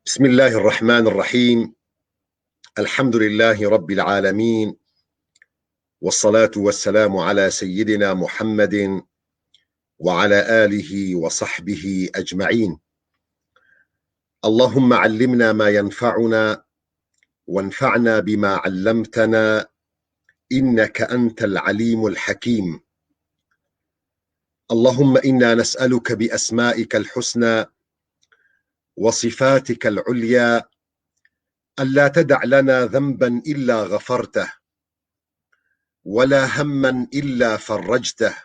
بسم الله الرحمن الرحيم. الحمد لله رب العالمين، والصلاة والسلام على سيدنا محمد وعلى آله وصحبه أجمعين. اللهم علمنا ما ينفعنا وانفعنا بما علمتنا، إنك أنت العليم الحكيم. اللهم إنا نسألك بأسمائك الحسنى وصفاتك العليا ألا تدع لنا ذنبا إلا غفرته، ولا هما إلا فرجته،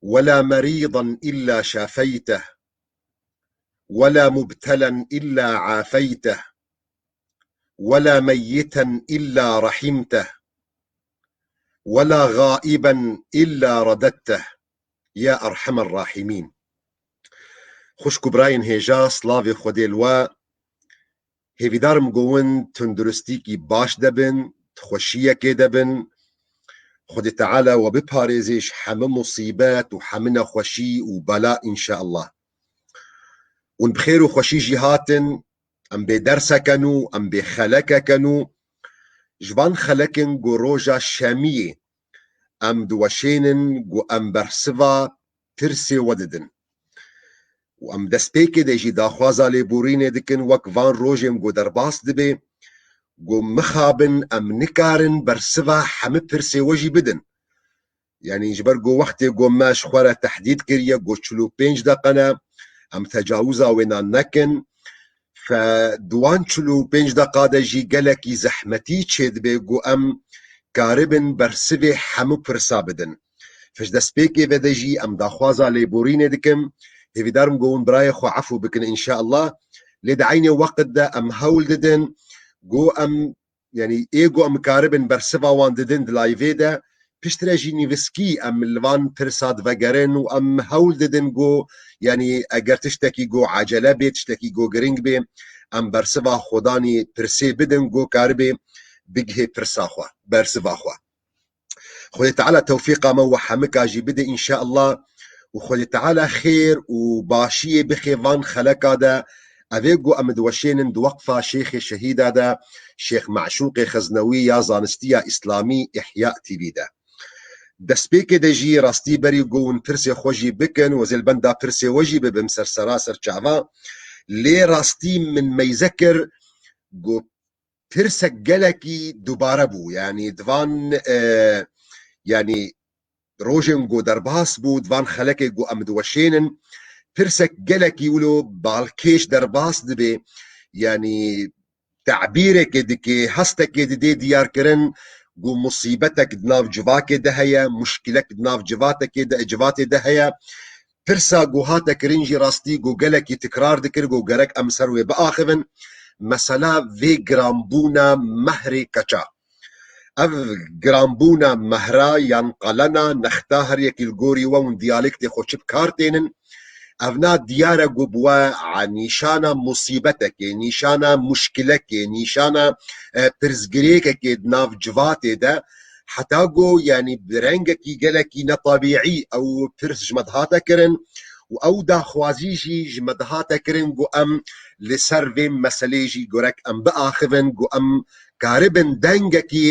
ولا مريضا إلا شافيته، ولا مبتلا إلا عافيته، ولا ميتا إلا رحمته، ولا غائبا إلا رددته يا أرحم الراحمين. خوشکو براین هێژا سلاوی خودێ لوا هێویدارم گۆون تندرستیکی باش دەبن، خۆشیەکێ دەبن، خودی تعالى و بپارێزیش هەمە مصیبەت و هەمە نەخۆشی و بەلا ئینشاء الله. ون بخێر و خۆشیژی هاتن ئەم بێ دەرسەکەن و ئەم بێ خەلەکەکەن و ژبان خەلەکن گۆ ڕۆژە شەمیێ ئەم دووەشێنن گۆ ئەم بەرسڤا ترسێ وەددن و ئەم دەستپێکێ دەیژی داخوازا لێبورینێ دکن وەک ڤان ڕۆژێم گۆ دەرباس دبێ گۆ مخابن ئەم نکارن بەرسڤا هەمە پرسێ وەژی بدن. یعنی ژبەر گۆ وەختێ گۆ مەش خوەرە تەحدید کردیە گۆ 45 دەقەنە ئەم تەجاوزا وێنان نەکن، فدوان 45 دقا دەژی گەلێکی زەحمەتی چێ دبێ گۆ ئەم کاربن بەرسڤێ هەموو پرسا بدن. فش دەستپێکێ بەدەژی ئەم داخوازا لێبورینێ دکم هێویدارم گۆون برایە خۆ عەفو بکن ئینشاء الله. لێ دەعینێ وەقتدا ئەم هەول ددن گۆ ئەم یعنی ئێگۆ ئەم کاربن بەرسڤا وان ددن دلایڤێدا پشترەژی نیڤسکی ئەم لڤان پرسا دڤەگەرن و ئەم هەول ددن گۆ یعنی ئەگەر تشتێکی گۆ عەجەلە بێ تشتێکی گۆ گرنگ بێ ئەم بەرسڤا خۆدانی پرسێ بدن گۆ کاربێ بگهێ پرساخوا بەرسڤاخوا. خودی تعالى توفیقا مە و هەمە کاژی بدە ئینشاء الله و خودی تعالى خێر و باشیێ بخێ ڤان خەلەکادا ئەvê گۆ ئەم دووەشێنن دووەقفا شێخێ شەهیدادا شێخ معشوقێ خەزنەوی یا زانستیە ئیسلامی ئیحیا تیڤیدا دەستپێکێ دەژی ڕاستی بەری گۆون پرسێ خۆشی بکن و زێلبەندا پرسێ وەژی ببم سەرسەرا سەرچاوا لێ ڕاستی من مەیزە کرد گۆ پرسێک گەلێکی دووبارە بوو. یعنی دوان یعنی ڕۆژێن گۆ دەرباس بوو دوان خەلەکێ گۆ ئەم دووەشێنن پرسێک گەلێکی ولۆ باڵکێش دەرباس دبێ یعنی تعبیرێکێ دکێ هەستێکێ ددێ دیارکردن گۆ مصیبەتێک ناو جڤاکێ دە هەیە مشکلەک ناو جڤاتێ دە هەیە پرسا گۆ هاتە کرنجی ڕاستی گۆ گەلێکی تکرار دکرد گۆ گەرەک ئەم سەر وێ بەئاخڤن مەسەلا vê girambûna mehrê keça. Ev girambûna mehra yan qalena nexta her yekî li gorî we hûn diyalektê xwe çi bikar tênin evna diyar e got we nîşana musîbetekê, nîşana muşkilekê, nîşana pirsgirêkekê di nav civatê de heta got yanî bi rengekî gelekî netabîî ew pirs ji me dihate kirin û ew daxwazî jî ji me dihate kirin got em li ser vê meselê jî gorek em biaxivin got em karibin dengekî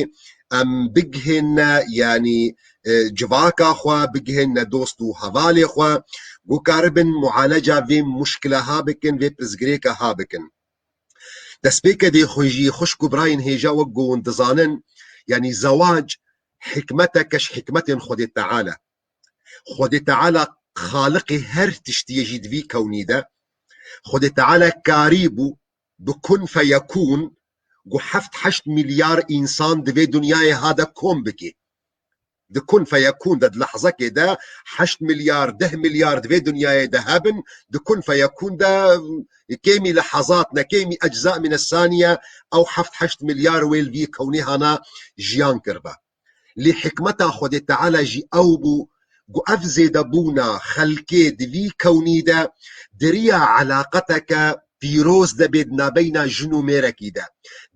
em bigihêne yanî civaka xwe bigihêne dost û hevalê xwe got karibin mualeca vê muşkileha bikin vê pirsgirêka bikin. Destpêkê dê xwe jî xuşk û birayên hêja wek got hûn dizanin yanî zewac hikmeteke ji hikmetên Xwedê Teala. Xwedê Teala xaliqê her tiştiyê jî di vî kewnî de Xwedê Teala karî bû bi kun feyekûn got 7-8 milyar însan di vê dunyayê hade kom bike. Di kun feyekûn de di lehzekê de 8 milyar 10 milyar di vê dunyayê de hebin di kun feyekûn de kêmî lehezat ne kêmî ecza min saniye ew 7-8 milyar wê li vî kewnê hana jiyan kiribe. Lê hikmeta Xwedê Teala jî ew bû got ev zêdebûna xelkê di vî kewnî de diriya elaqeteke pîroz debê di navbeyna jin û mêrekî de,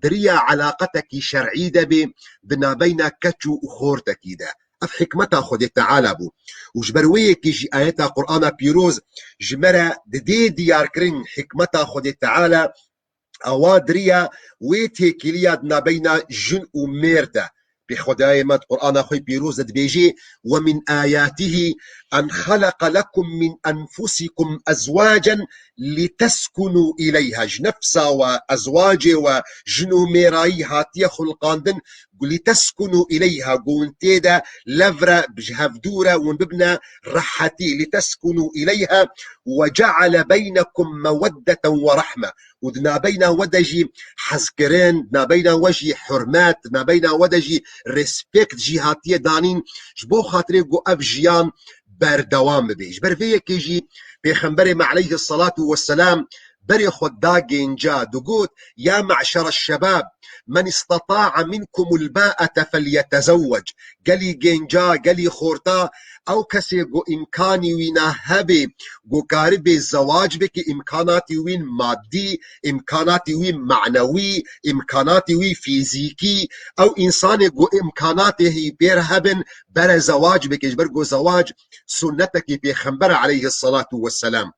diriya elaqetekî şerعî debê di navbeyna keç û xortekî de. اف حكمتا خود تعالى بو وجبرويه كيجي آيات قرآن بيروز جمرة دي ديار كرين حكمتا خود تعالى اوادريا ويتي كلياد نابين جن وميرده بخداي مد قرآن أخوي بيروز بيجي ومن آياته أن خلق لكم من أنفسكم أزواجا لتسكنوا إليها جنفسا وأزواج وجنو ميراي هاتيا خلقاندن لتسكنوا إليها قون تيدا لفرة بجهفدورة ونبنا رحتي لتسكنوا إليها وجعل بينكم مودة ورحمة ودنا بين ودجي حزكرين دنا بين وجي حرمات دنا بين ودجي ريسبكت جهاتية دانين جبو خاطري قو اف جيان بردوام بيج برفيه كيجي بيخنبري عليه الصلاة والسلام بري خدا جينجا دقوت يا معشر الشباب من استطاع منكم الباءة فليتزوج قالي جينجا قالي خورتا او كسي قو امكاني وينا هبي قو قارب الزواج بك امكاناتي وين مادي امكاناتي وين معنوي امكاناتي وين فيزيكي او انسان قو امكاناته بير هبن بر زواج بك جبر قو زواج سنتك بيخنبر عليه الصلاة والسلام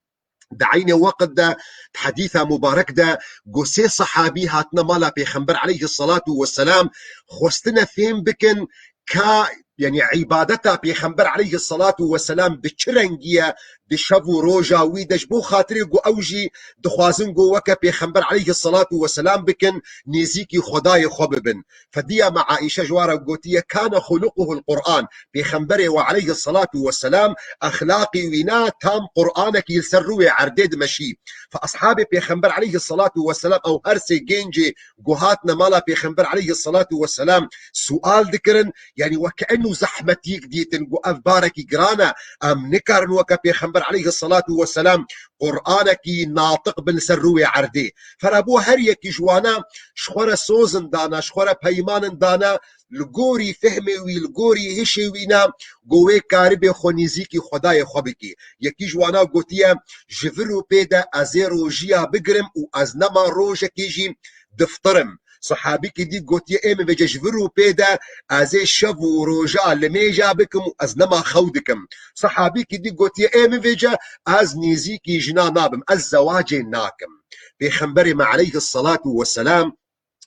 دعيني وقت ده حديثة مبارك ده قسي صحابي هاتنا مالا بيخنبر عليه الصلاة والسلام خستنا فين بكن كا يعني عبادتها بيخنبر عليه الصلاة والسلام بچرنجية بشفو روجا ويدش بو خاطري قو اوجي دخوازن قو وكا بيخنبر عليه الصلاة والسلام بكن نيزيكي خداي خببن فديا مع عائشة جوارة قوتية كان خلقه القرآن بيخنبر وعليه الصلاة والسلام أخلاقي ونا تام قرآنك يسروي عرديد مشي فأصحابي بيخنبر عليه الصلاة والسلام أو هرسي جينجي قوهاتنا مالا بيخنبر عليه الصلاة والسلام سؤال ذكرن يعني وكأنه زحمتيك دي تنقو أفبارك جرانا أم نكرن وكا بيخنبر عليه الصلاة والسلام قرآنك ناطق بن سروي عردي فرابو هريك جوانا شخورة سوزن دانا شخورة بيمان دانا لگوری فهمی وی لگوری هشی وینا گوه کارب خونیزیکی خدای خوبکی یکی جوانا گوتیه جفرو پیدا از روژیا بگرم و از نما روژه کیجی دفترم صحابي كي دي قوتي ايمي بجا جفرو بيدا ازي شفو روجا لميجا بكم از نما خودكم صحابي كي دي قوتي ايمي بجا از نيزيكي جنا نابم الزواج ناكم بيخنبري ما عليه الصلاة والسلام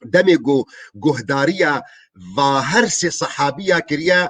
دمي قهدارية و هرسي صحابية كريا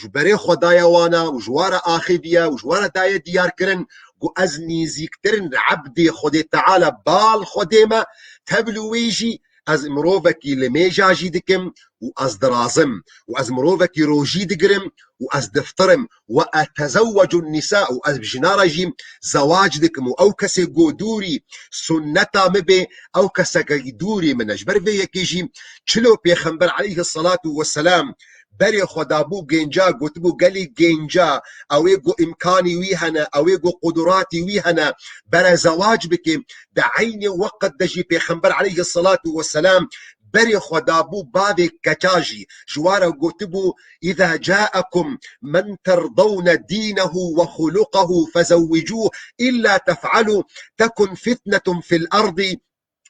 جبري خدايا وانا وجوارا آخذية وجوارا داية ديار كرن قو از نيزيكترن عبدي خدي تعالى بال خديما تبلو ويجي از مروفكي لميجا جيدكم واز درازم واز مروفكي روجي دقرم واز دفترم واتزوج النساء واز بجنارة جيم زواج دكم او كسي قدوري سنتا مبي او كسي قدوري من اجبر في يكيجي چلو بيخنبر عليه الصلاة والسلام بري خدابو جينجا قتبو قالي جينجا اويقو امكاني ويهنا اويقو قدراتي ويهنا برا زواج بكي دعيني وقت دجي بيخنبر عليه الصلاة والسلام بري خدابو بابي كتاجي جوارا قتبو إذا جاءكم من ترضون دينه وخلقه فزوجوه إلا تفعلوا تكن فتنة في الأرض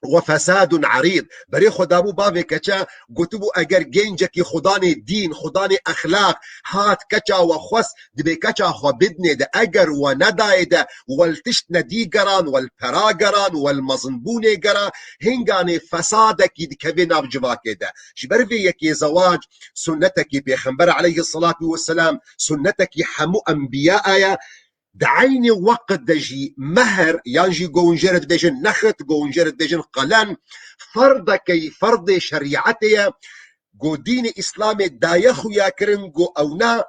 وفساد عريض بري خدابو بابي كچا قتبو اگر جنجكي خداني دين خداني اخلاق هات كچا وخوس دبي كچا خو بدني ده اگر ونداي ده والتشت ندي قران والپرا قران والمظنبوني قرا هنگاني فسادك يدكبنا بجواكي ده جبر في يكي زواج سنتك بيخنبر عليه الصلاة والسلام سنتك حمو انبياء يا دعيني وقت دجي مهر يانجي قونجرت بيجن نخت قونجرت بيجن قلن فرض كي فرض شريعتي قو دين إسلامي دايخو يا كرنقو أونا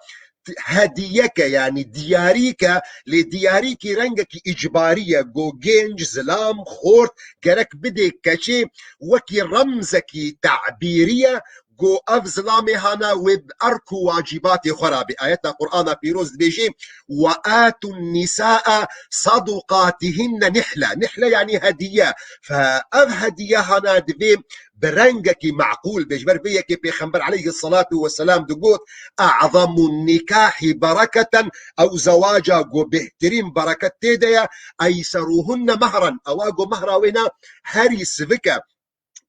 هديك يعني دياريك لدياريك رنجك إجبارية قو جينج زلام خورت كرك بدي كشي وكي رمزك تعبيرية قو اف ظلامي هانا وب اركو واجباتي خرابي آيات القرآن بيروز بيجي وآتوا النساء صدقاتهن نحلة يعني هدية فاف هدية هانا دفي برنجك معقول بيجبر بيك بيخنبر عليه الصلاة والسلام دقوت أعظم النكاح بركة أو زواجا قو بهترين بركة تيديا أيسروهن مهرا أواقو مهرا وينا هري سفكا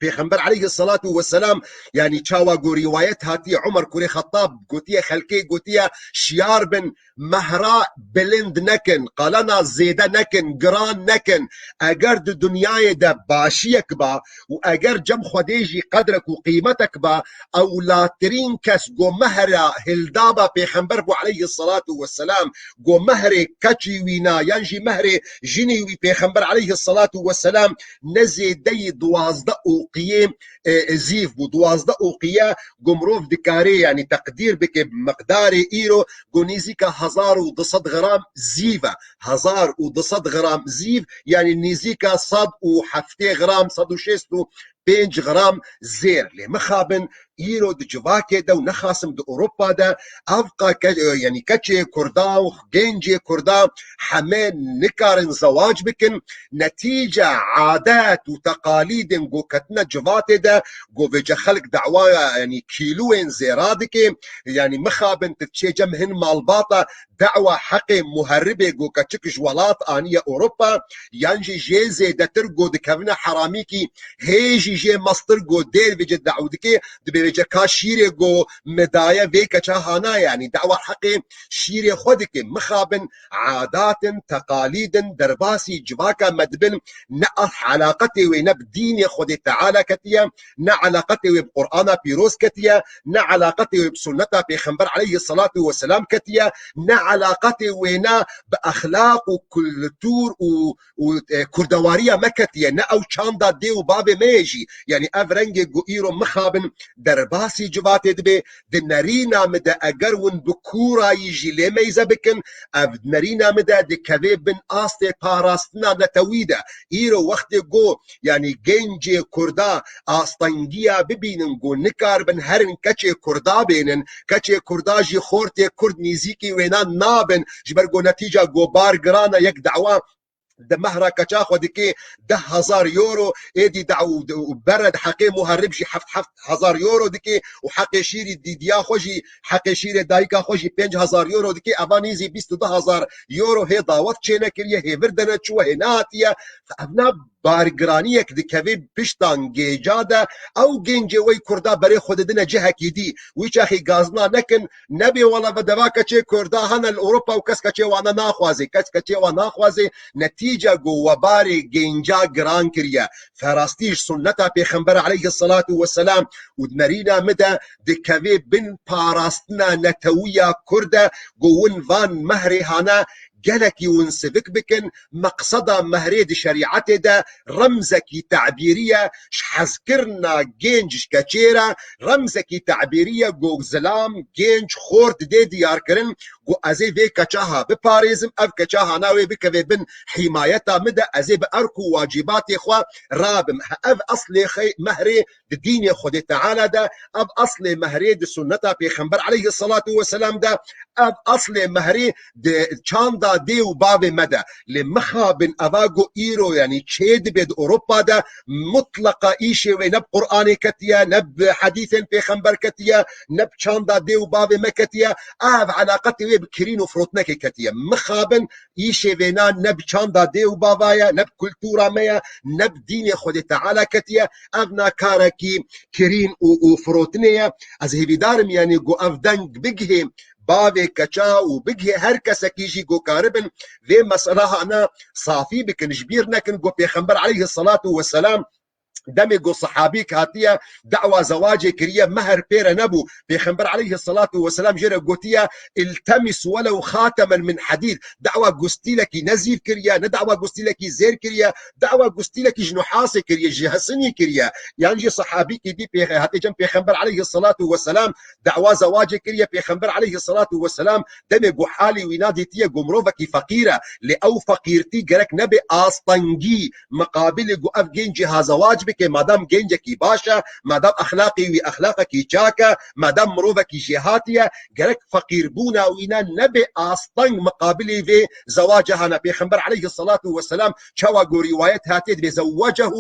پیغمبر عليه الصلاة والسلام يعني چاوا گو روايت هاتي عمر كوري خطاب قوتيه خلقي قوتيه شيار بن مهرا بلند نكن قالنا زيده نكن قران نكن اگر د دنیای ده باشیک با و اگر جم خودیجی قدرك و قیمتك با اولاترین کس گو مهرا هلدابا پیغمبر بو عليه الصلاة والسلام گو مهر کچی وینا یانجی مهر جنی وی پیغمبر عليه الصلاة والسلام نزیده دوازده اوقیه زیف بو دوازده اوقیه گمروف دکاری يعني تقدير بك بمقدار ايرو گونيزيكا 1200 غرام زيفا 1200 غرام زيف يعني نيزيكا صد وحفتي غرام صد وشيستو 5 غرام زير لمخابن ايرو د جواكي دا ونخاسم د اوروبا دا افقا يعني كاتشي كردا وجنجي كردا حمان نكارن زواج بكن نتيجة عادات وتقاليد جو كتنا جواتي دا جو فيجا خلق دعوة يعني كيلوين زيرادكي يعني مخابن تتشي جمهن مالباطة دعوة حقي مهربة جو كتشك جوالات آنية اوروبا يانجي جيزي دا ترقو دكفنا حراميكي هيجي جي مصدر جو دير فيجا دعوة دكي دبيجا كاشيري جو مدايا فيكا شاهانا يعني دعوة حقي شيري خودك مخابن عادات تقاليد درباسي جواكا مدبن نأح علاقتي ونب ديني خودي تعالى كتيا نا علاقتي وبقرآن بيروس كتيا نا علاقتي وبسنة بيخنبر عليه الصلاة والسلام كتيا نا علاقتي ونا بأخلاق وكولتور وكردوارية مكتيا نا أو شاندا دي وبابي ميجي يعني أفرنجي جو إيرو مخابن درباسي جواتي دبي دنرينا مدى أقرون بكورا يجي لميزة بكن أف نرينا مدى دي كذيب بن آستي باراستنا نتويدا إيرو وقت جو يعني جنجي كردا آستنجيا ببينن جو نكار بن هرن كچه كردا بينن كچه كردا جي خورتي كرد نيزيكي وينان نابن جبر جو نتيجة جو بار گرانا يك دعوة ده مهرا كتاخو دكي 10,000 يورو ايدي دعو برد حقي مهرب جي 7,000 يورو دكي وحقي شيري ديديا خوجي حقي شيري دايكا خوجي 5,000 يورو دكي ابانيزي 22,000 يورو هي دعوت چينا كريه هي وردنا چوه هناتيا فابنا بارگرانیک دکوی پشتان گیجاده او گنجی وی کردا برای خود دنه جهه کی دی وی چاخی گازنا نکن نبی والا بدوا کچه کردا هن الاوروپا و کس کچه وانا ناخوازی کس کچه وانا ناخوازی نتیجه گو وباری گنجا گران کریه فراستیش سنتا پیغمبر علیه الصلاة والسلام و دنرینا مده دکوی بن پاراستنا نتویا کرده گوون وان مهری هانا جلكي ونسفك بكن مقصدا مهريد شريعته ده رمزكي تعبيرية حذكرنا جينج كتيرا رمزكي تعبيرية جو زلام جينج خورد دي ديار كرن جو ازي في كتشاها بباريزم اف كتشاها ناوي بكذي بن حمايتها مدى ازي باركو واجباتي اخوا رابم اف اصلي خي مهري ديني خدي تعالى ده اب اصلي مهري دي سنتها بيخنبر عليه الصلاة والسلام ده اب اصلي مهري دي چاندا دي وباب مدى لمخا بن افاغو ايرو يعني تشيد بيد اوروبا ده مطلقة ايشي ونب قرآني كتيا نب حديث بيخنبر كتيا نب چاندا دي وباب مكتيا اف علاقتي بكرين وفروتنك كتيا مخابن ايشي وينا نب چاندا دي وبابايا نب كولتورا ميا نب ديني خود تعالى كتيا افنا كاركي كرين وفروتنيا از هيبيدارم يعني جو افدنگ بگه باوی کچا و بگه هر کس کیجی گو کاربن و مسئله انا صافی بکن جبیر نکن گو پیغمبر علیه الصلاة والسلام دمي جو صحابي كاتيا دعوة زواجي كريا مهر بيرا نبو بيخنبر عليه الصلاة والسلام جرى قوتيا التمس ولو خاتما من حديد دعوة قستي لك نزيف كريا ندعوة قستي لك زير كريا دعوة قستي لك جنحاسي كريا جهسني كريا يعني صحابي كي دي هاتي جنب بيخنبر عليه الصلاة والسلام دعوة زواجي كريا بيخنبر عليه الصلاة والسلام دمي جو حالي وينادي تيا قمروفك فقيرة لأو فقيرتي جرك نبي آسطنجي مقابل جو أفجين جها زواج که مادام گنجکی باشه مادام اخلاقی و اخلاقکی چاکه مادام مروفکی جهاتیه گرک فقیر بونا وینا نبی آستنگ مقابلی و زواجها پیغمبر علیه الصلاة والسلام چوا گو روایت هاتید بزوجه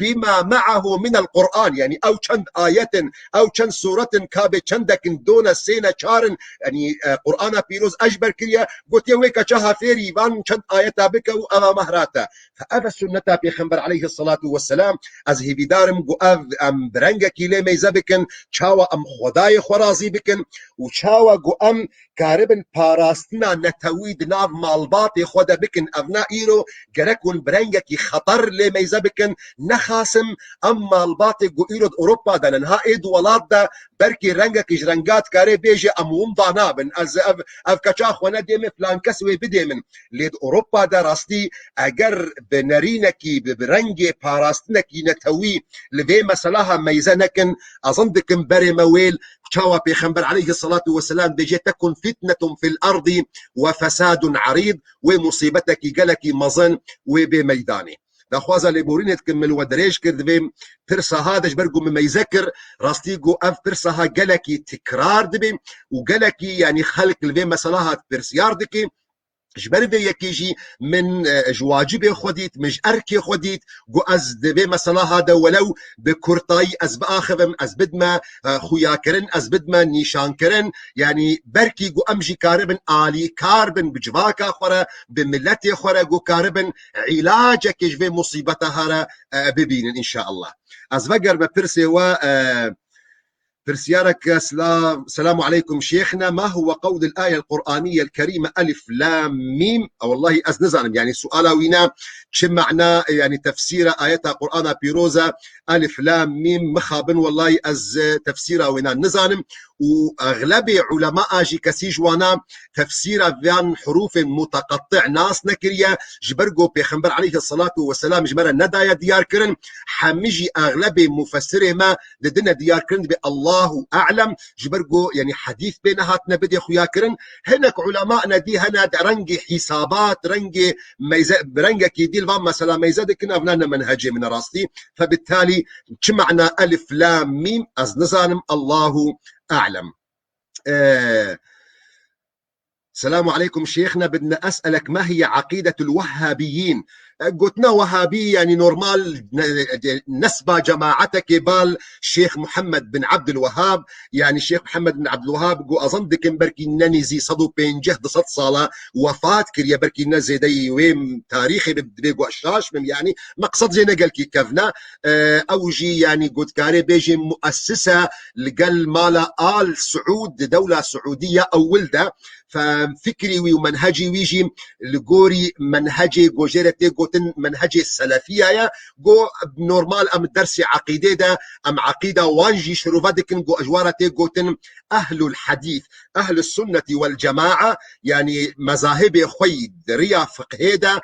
بما معه من القرآن يعني أو چند آية أو چند سورة كابي چندك دون سينا چارن يعني قرآن بيروز أجبر كريا قلت يويك چاها فيري وان چند آية بك وأما مهراتا فأبا السنة بيخنبر عليه الصلاة والسلام از هيبدارم قو أم برنگا كيلي ميزا بكن چاوا أم خداي خرازي بكن وچاوا قو أم كاربن باراستنا نتويد ناف مالباتي خدا بكن أبنا إيرو گركون برنگا كي خطر لي ميزا بكن نخاسم أم مالباتي قو إيرو أوروبا داننها إيد ولاد دا بركي رنگا كي جرنگات كاري بيجي أموم دانابن از اف كچا خونا ديمي فلان كسوي بديمن ليد أوروبا دا راستي اگر بنرينكي برنگي باراستنكي نتوي لبي مسلاها ميزا نكن أظن دكن بري مويل چاوا پیغمبر عليه الصلاة والسلام بيجي تكن فتنة في الأرض وفساد عريض ومصيبتك قلك مظن وبميداني دخوازا لبورينت كمل ودريج كرد بيم برسا هذا جبرقو مما يذكر راستيقو اف برساها قلكي تكرار دبيم وقلكي يعني خلق البيم مسلاها برسيار دكي جبر يكيجي من جواجب خوديت مش اركي خوديت جو از دبي مثلا هذا ولو بكرطاي از باخذم از بدما خويا كرن از بدما نيشان كرن يعني بركي جو امجي كاربن الي كاربن بجواكا خورا بملتي خورا جو كاربن علاجك جبي مصيبتها ببين ان شاء الله از بقر ببرسي و برسيارك سلام عليكم شيخنا ما هو قول الآية القرآنية الكريمة ألف لام ميم أو والله أز نزانم يعني سؤال وينا شو معنى يعني تفسير آياتها قرآن بيروزا ألف لام ميم مخابن والله أز تفسير وينا نزانم واغلب علماء جي كسيج وانا تفسير بيان حروف متقطع ناس نكريا جبرجو بيخنبر عليه الصلاة والسلام جمرا ندايا ديار كرن حمجي اغلب مفسره ما لدنا ديار كرن بالله اعلم جبرجو يعني حديث بينها نبدي خويا كرن هناك علماء ندي هنا رنجي حسابات رنجي برنجي كيدي الفام مثلا ميزاد كنا فنانا منهجي من راستي فبالتالي معنى الف لام ميم از نزانم الله أعلم. السلام عليكم شيخنا بدنا أسألك ما هي عقيدة الوهابيين؟ قلتنا وهابي يعني نورمال نسبة جماعتك بال شيخ محمد بن عبد الوهاب يعني شيخ محمد بن عبد الوهاب قو أظن دكن بركي ننزي صدو بين جهد صد صالة وفاة كريا بركي نزي دي ويم تاريخي بيقو أشاش يعني مقصد زي نقل كي كفنا أوجي يعني قد كاري بيجي مؤسسة لقل مالا آل سعود دولة سعودية أو ولدة ففكري ومنهجي ويجي لغوري منهجي جوجيرتي جوتن منهجي السلفية يا جو نورمال ام درسي عقيدة دا ام عقيدة وانجي شروفادكن جو اجوارتي جوتن اهل الحديث اهل السنة والجماعة يعني مذاهب خوي ريا فقهيدا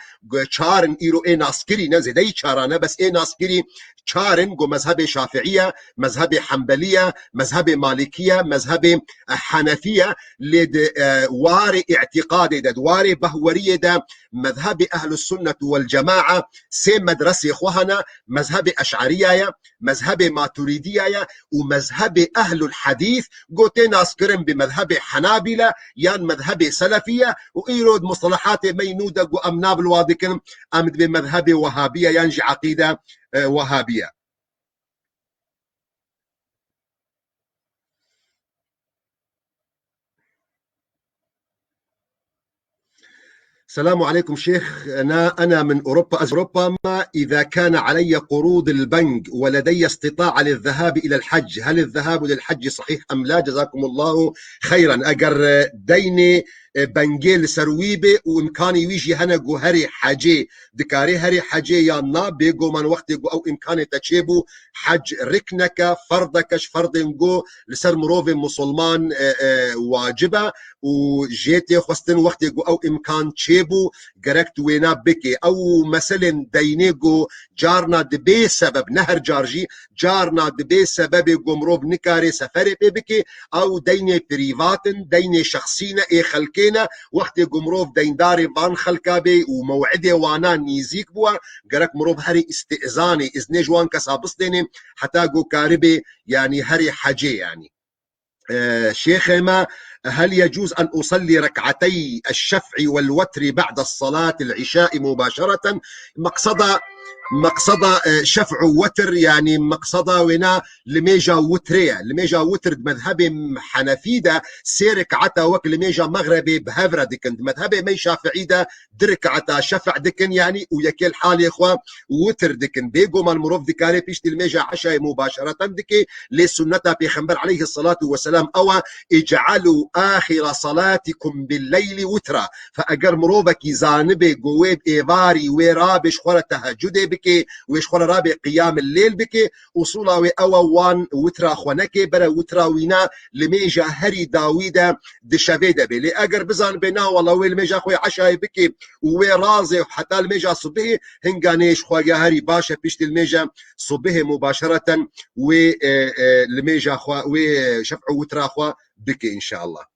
چارن ايرو اي ناسكري نزي داي چارانا بس اي ناسكري چارن جو مذهب شافعية مذهب حنبلية مذهب مالكية مذهب حنفية لد واري اعتقادي دا واري بهورية دا مذهب أهل السنة والجماعة سي مدرسة خوهنا مذهب أشعرية مذهب ماتريدية ومذهب أهل الحديث قوتين أسكرم بمذهب حنابلة يان مذهب سلفية وإيرود مصطلحات مينودة وأمناب الوادكن أمد بمذهب وهابية ينجي عقيدة وهابية. السلام عليكم شيخ أنا من أوروبا ما إذا كان علي قروض البنك ولدي استطاعة للذهاب إلى الحج هل الذهاب للحج صحيح أم لا جزاكم الله خيرا أجر ديني بنجيل سرويبه وإمكاني ويجي هنا جو هري حاجي دكاري هري حاجي يا نا بيجو من وقت جو أو إمكاني تشيبو حج ركنك فردكش فرد جو لسر مروف مسلمان واجبة وجيتي خستن وقت جو أو إمكان تشيبو جركت وينا بكي أو مثلا دينيجو جارنا دبي سبب نهر جارجي جارنا دبي سبب جو مروف نكاري سفري بكي أو ديني بريفاتن ديني شخصينا إيه خلكي وقت جمروف دينداري بان خلكابي وموعدي وانا نيزيك بوا قرك مروف هري استئذاني إذن جوان كسابسديني حتى جو كاربي يعني هري حاجي يعني شيخنا هل يجوز أن أصلي ركعتي الشفع والوتر بعد الصلاة العشاء مباشرة مقصد مقصدة شفع وتر يعني مقصدة ونا لميجا وترية لميجا وتر مذهبي حنفي ده سيرك عتا وك لميجا مغربي بهفرة دكن مذهبي مي شافعي ده درك عتا شفع دكن يعني ويكيل حال يا اخوة وتر دكن بيقو ما المروف دكاري بيشتي الميجا عشاء مباشرة دكي لسنة بيخنبر عليه الصلاة والسلام أو اجعلوا آخر صلاتكم بالليل وترا فأجر مروبك زانبي قويب إيفاري ورابش خورة تهجد بكي ويش خورة رابي قيام الليل بكي وصولا وان وترا خونكي برا وترا وينا لميجا هري داويدا دشافيدا بي لأجر بزان بينا والله ويلميجا خوي عشاي بكي ورازي حتى الميجا صبه هنغانيش خويا هري باشا بيشت الميجا صبه مباشرة ولميجا خوا وشفع وترا خوا بكي إن شاء الله.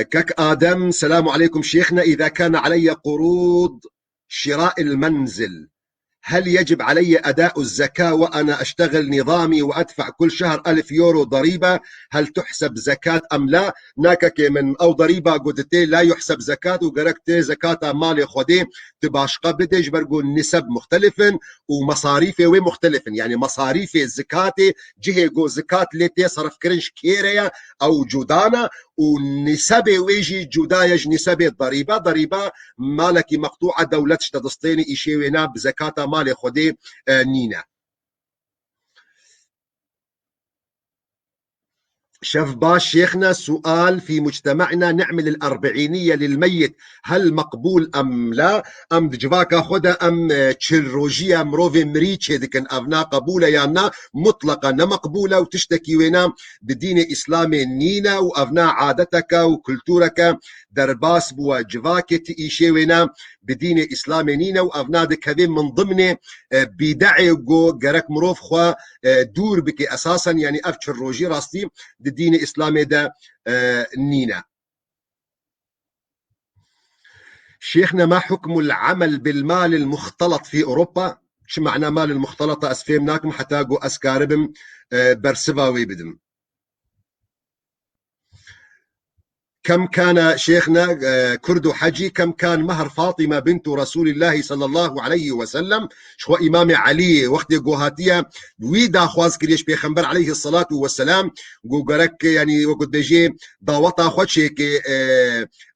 كك آدم السلام عليكم شيخنا، إذا كان علي قروض شراء المنزل هل يجب علي أداء الزكاة وأنا أشتغل نظامي وأدفع كل شهر 1000 يورو ضريبة؟ هل تحسب زكاة أم لا؟ ناكك من أو ضريبة قدتي لا يحسب زكاة وقركت زكاة مالي خدي تباش قبلتش برقو النسب مختلف ومصاريفي ومختلف يعني مصاريفي الزكاة جهة جو زكاة لتي صرف كرنش كيريا أو جودانا ونسبة ويجي جودايج نسبة ضريبة مالكي مقطوعة دولتش تدستيني إشيوينا بزكاة مالي خدي نينا. شف باش شيخنا سؤال في مجتمعنا نعمل الأربعينية للميت هل مقبول أم لا؟ أم دجواكا خدا أم تشيروجيا مروفي مريتش دكن أفنا قبولة يانا مطلقة مقبولة وتشتكي وينا بدين إسلامي نينا وأفنا عادتك وكلتورك درباس بوا جواكي تإيشي وينا بدين إسلامي نينا وأفنا دكذين من ضمن بدعي جو جرك مروف خوا دور بكي أساسا يعني أف تشيروجي راستي الدين الإسلامي ده نينا. شيخنا ما حكم العمل بالمال المختلط في أوروبا؟ شو معنى مال المختلطة أسفيمناكم حتى جو أسكاربم برسبا ويبدم. كم كان شيخنا كردو حجي كم كان مهر فاطمة بنت رسول الله صلى الله عليه وسلم شو إمام علي وقت جوهاتيا ويدا خواز كريش بيخنبر عليه الصلاة والسلام جو جرك يعني وقت بيجي ضاوطا خوشيك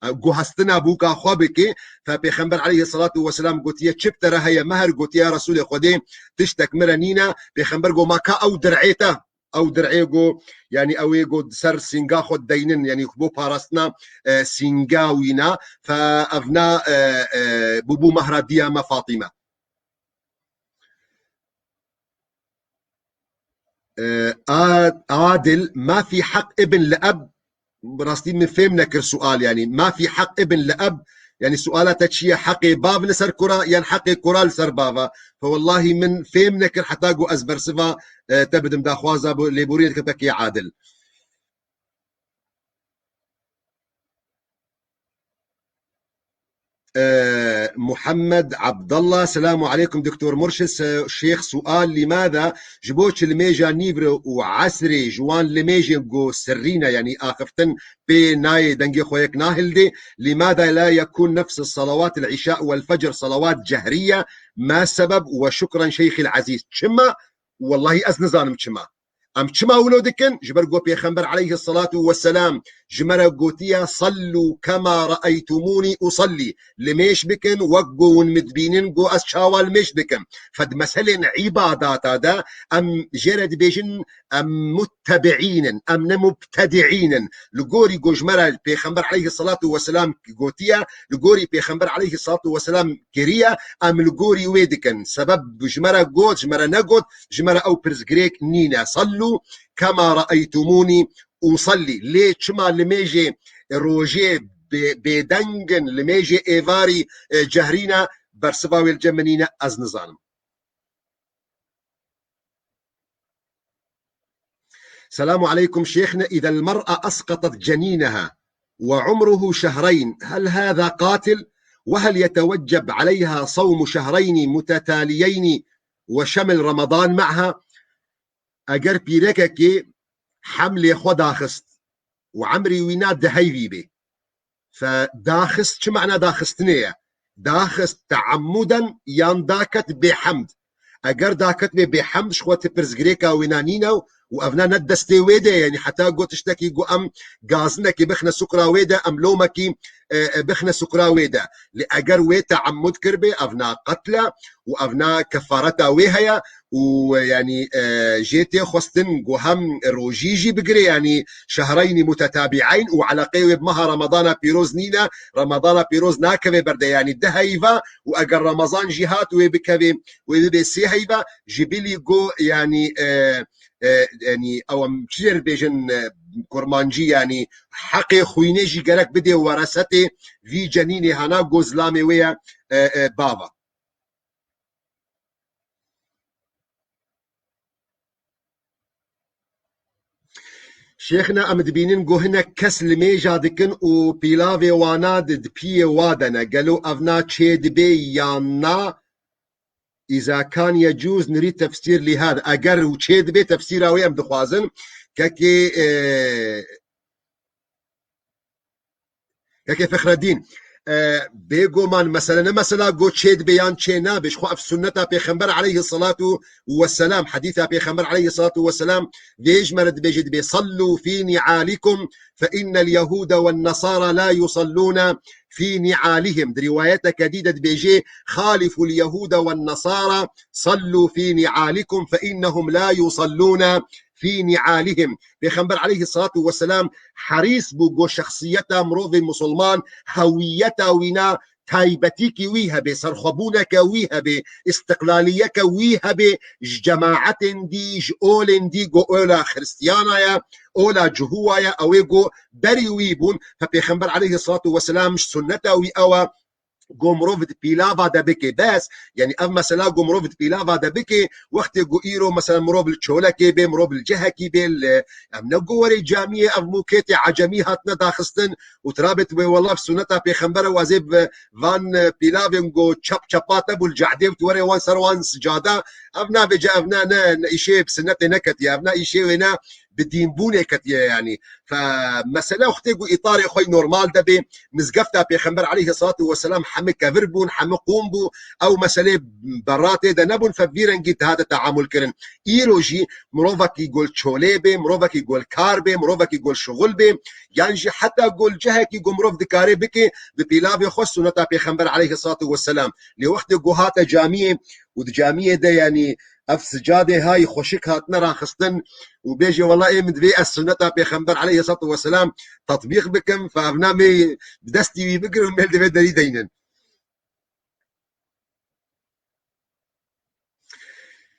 جوهستنا بوكا خوابك فبيخنبر عليه الصلاة والسلام قلت يا شبتر هي مهر قلت يا رسول خدي تشتك مرنينا بيخنبر جو ماكا أو درعيته او درعيغو يعني او يغو سر سينغا خود دينن يعني بو باراستنا سينغاوينا فافنا بوبو مهرا دياما فاطمه. عادل ما في حق ابن لاب راستين من فهمنا كر سؤال يعني ما في حق ابن لاب يعني سؤالات تشيا حقي باب لسر كرة يعني حقي كرة لسر بابا فوالله من فهمنا كر حتى جو ازبر صفا تبدم دا خوازا لبوريد كتك يا عادل. محمد عبد الله السلام عليكم دكتور مرشد شيخ سؤال لماذا جبوش الميجا نيفرو وعسري جوان الميجا جو سرينا يعني آخفتن بي ناي دنجي خويك ناهل دي لماذا لا يكون نفس الصلوات العشاء والفجر صلوات جهرية ما السبب وشكرا شيخي العزيز شما والله أزنزانم شما أم تشما ولو دكن جبر جو بيخنبر عليه الصلاة والسلام جمرة قوتيا صلوا كما رأيتموني أصلي لميش بكن وقو مدبينين جو أسشاوال ميش بكن فد مسألة عبادات هذا أم جرد بيجن أم متبعين أم مبتدعين لقوري جو جمرة بيخنبر عليه الصلاة والسلام قوتيا لقوري بيخنبر عليه الصلاة والسلام كريا أم لقوري ويدكن سبب جمرة قوت جمرة نقوت جمرة أو برزقريك نينا صلوا كما رأيتموني أصلي ليه شما لميجي روجي بدنجن لميجي إيفاري جهرينا برسباوي الجمنينة أز نظام. السلام عليكم شيخنا إذا المرأة أسقطت جنينها وعمره شهرين هل هذا قاتل؟ وهل يتوجب عليها صوم شهرين متتاليين وشمل رمضان معها؟ اگر پیرکه حمله خود داخست وعمري وينات دهيفي بي فداخست شو معنى داخستنية داخست تعمدا يان داكت بحمد اگر داكت بحمد شخوة برزگريكا وينانينا وافنا ندستي ويدا يعني حتى قلت اشتكي قو ام غازنكي بخنا سكرا ويدا ام لومكي بخنا سكرا ويدا لاجر ويتا عمود كربي افنا قتلة وافنا كفارتا ويهيا ويعني جيتي خستن قو هم روجيجي بقري يعني شهرين متتابعين وعلى قيوب مها رمضان بيروز نينا رمضان بيروز ناكبه برده يعني دهيفا واجر رمضان جهات ويبكبي ويبسيهيفا جبلي قو يعني يعني او مشير بيجن كورمانجي يعني حقي خوينيجي قالك بدي ورثتي في جنيني هنا قوزلامي ويا بابا شيخنا أمد بينين قو هنا كسل ميجا دكن و بيلاوي واناد دبي وادنا قالوا أفنا تشيد بي يانا إذا كان يجوز نريد تفسير لهذا أقر وتشيد بي تفسير أوي أم دخوازن كاكي كاكي فخر الدين بيقو من مثلا قو تشيد بيان تشينا بيش خو سنة بيخنبر عليه الصلاة والسلام حديث بيخنبر عليه الصلاة والسلام ليش مرد بيجد بيصلوا في نعالكم فإن اليهود والنصارى لا يصلون في نعالهم روايات جديدة بيجي خالفوا اليهود والنصارى صلوا في نعالكم فإنهم لا يصلون في نعالهم بيخنبر عليه الصلاة والسلام حريص بو شخصيته مروضي مسلمان هويته وينا تايبتيكي ويها بي سرخبونك ويها بي استقلاليك ويها بي جماعة دي اولن دي جو اولا خريستيانا اولا جهوايا اويجو بري ويبون فبيخنبر عليه الصلاة والسلام سنته وي اوى قومروفت بيلافا دبكي بس يعني اف مثلا قومروفت بيلافا دبكي وقت قويرو مثلا مروف الشولا كيبي مروف الجهه كيبي امنا قوري جاميه اف موكيتي عجمي هاتنا داخستن وترابط والله في سنتها بيخنبره وازيب فان بيلافين قو تشاب تشاباتا بالجعدي وتوري وان سروان سجاده افنا بجا افنا ايشي بسنتي نكت يا افنا ايشي وينا بدين بوني كتيا يعني فمسألة اختي قو اطاري اخوي نورمال دبي مزقفتا بيخنبر عليه الصلاة والسلام حمي كفربون حمي قومبو او مسألة براتي دا نبون فبيرن جيت هذا التعامل كرن ايروجي مروفك يقول تشوليبي مروفك يقول كاربي مروفك يقول شغلبي يعني حتى قول جهك يقول مروف دكاري بكي ببيلافي خصو نتا بيخنبر عليه الصلاة والسلام لوقت قوهاتا جامية ودجامية ده يعني اف سجاده هاي خوشك هاتنا راخستن وبيجي والله ايه مدبي السنه بيخنبر عليه الصلاه والسلام تطبيق بكم فابنامي بدستي بقر وميل دبي دري دينن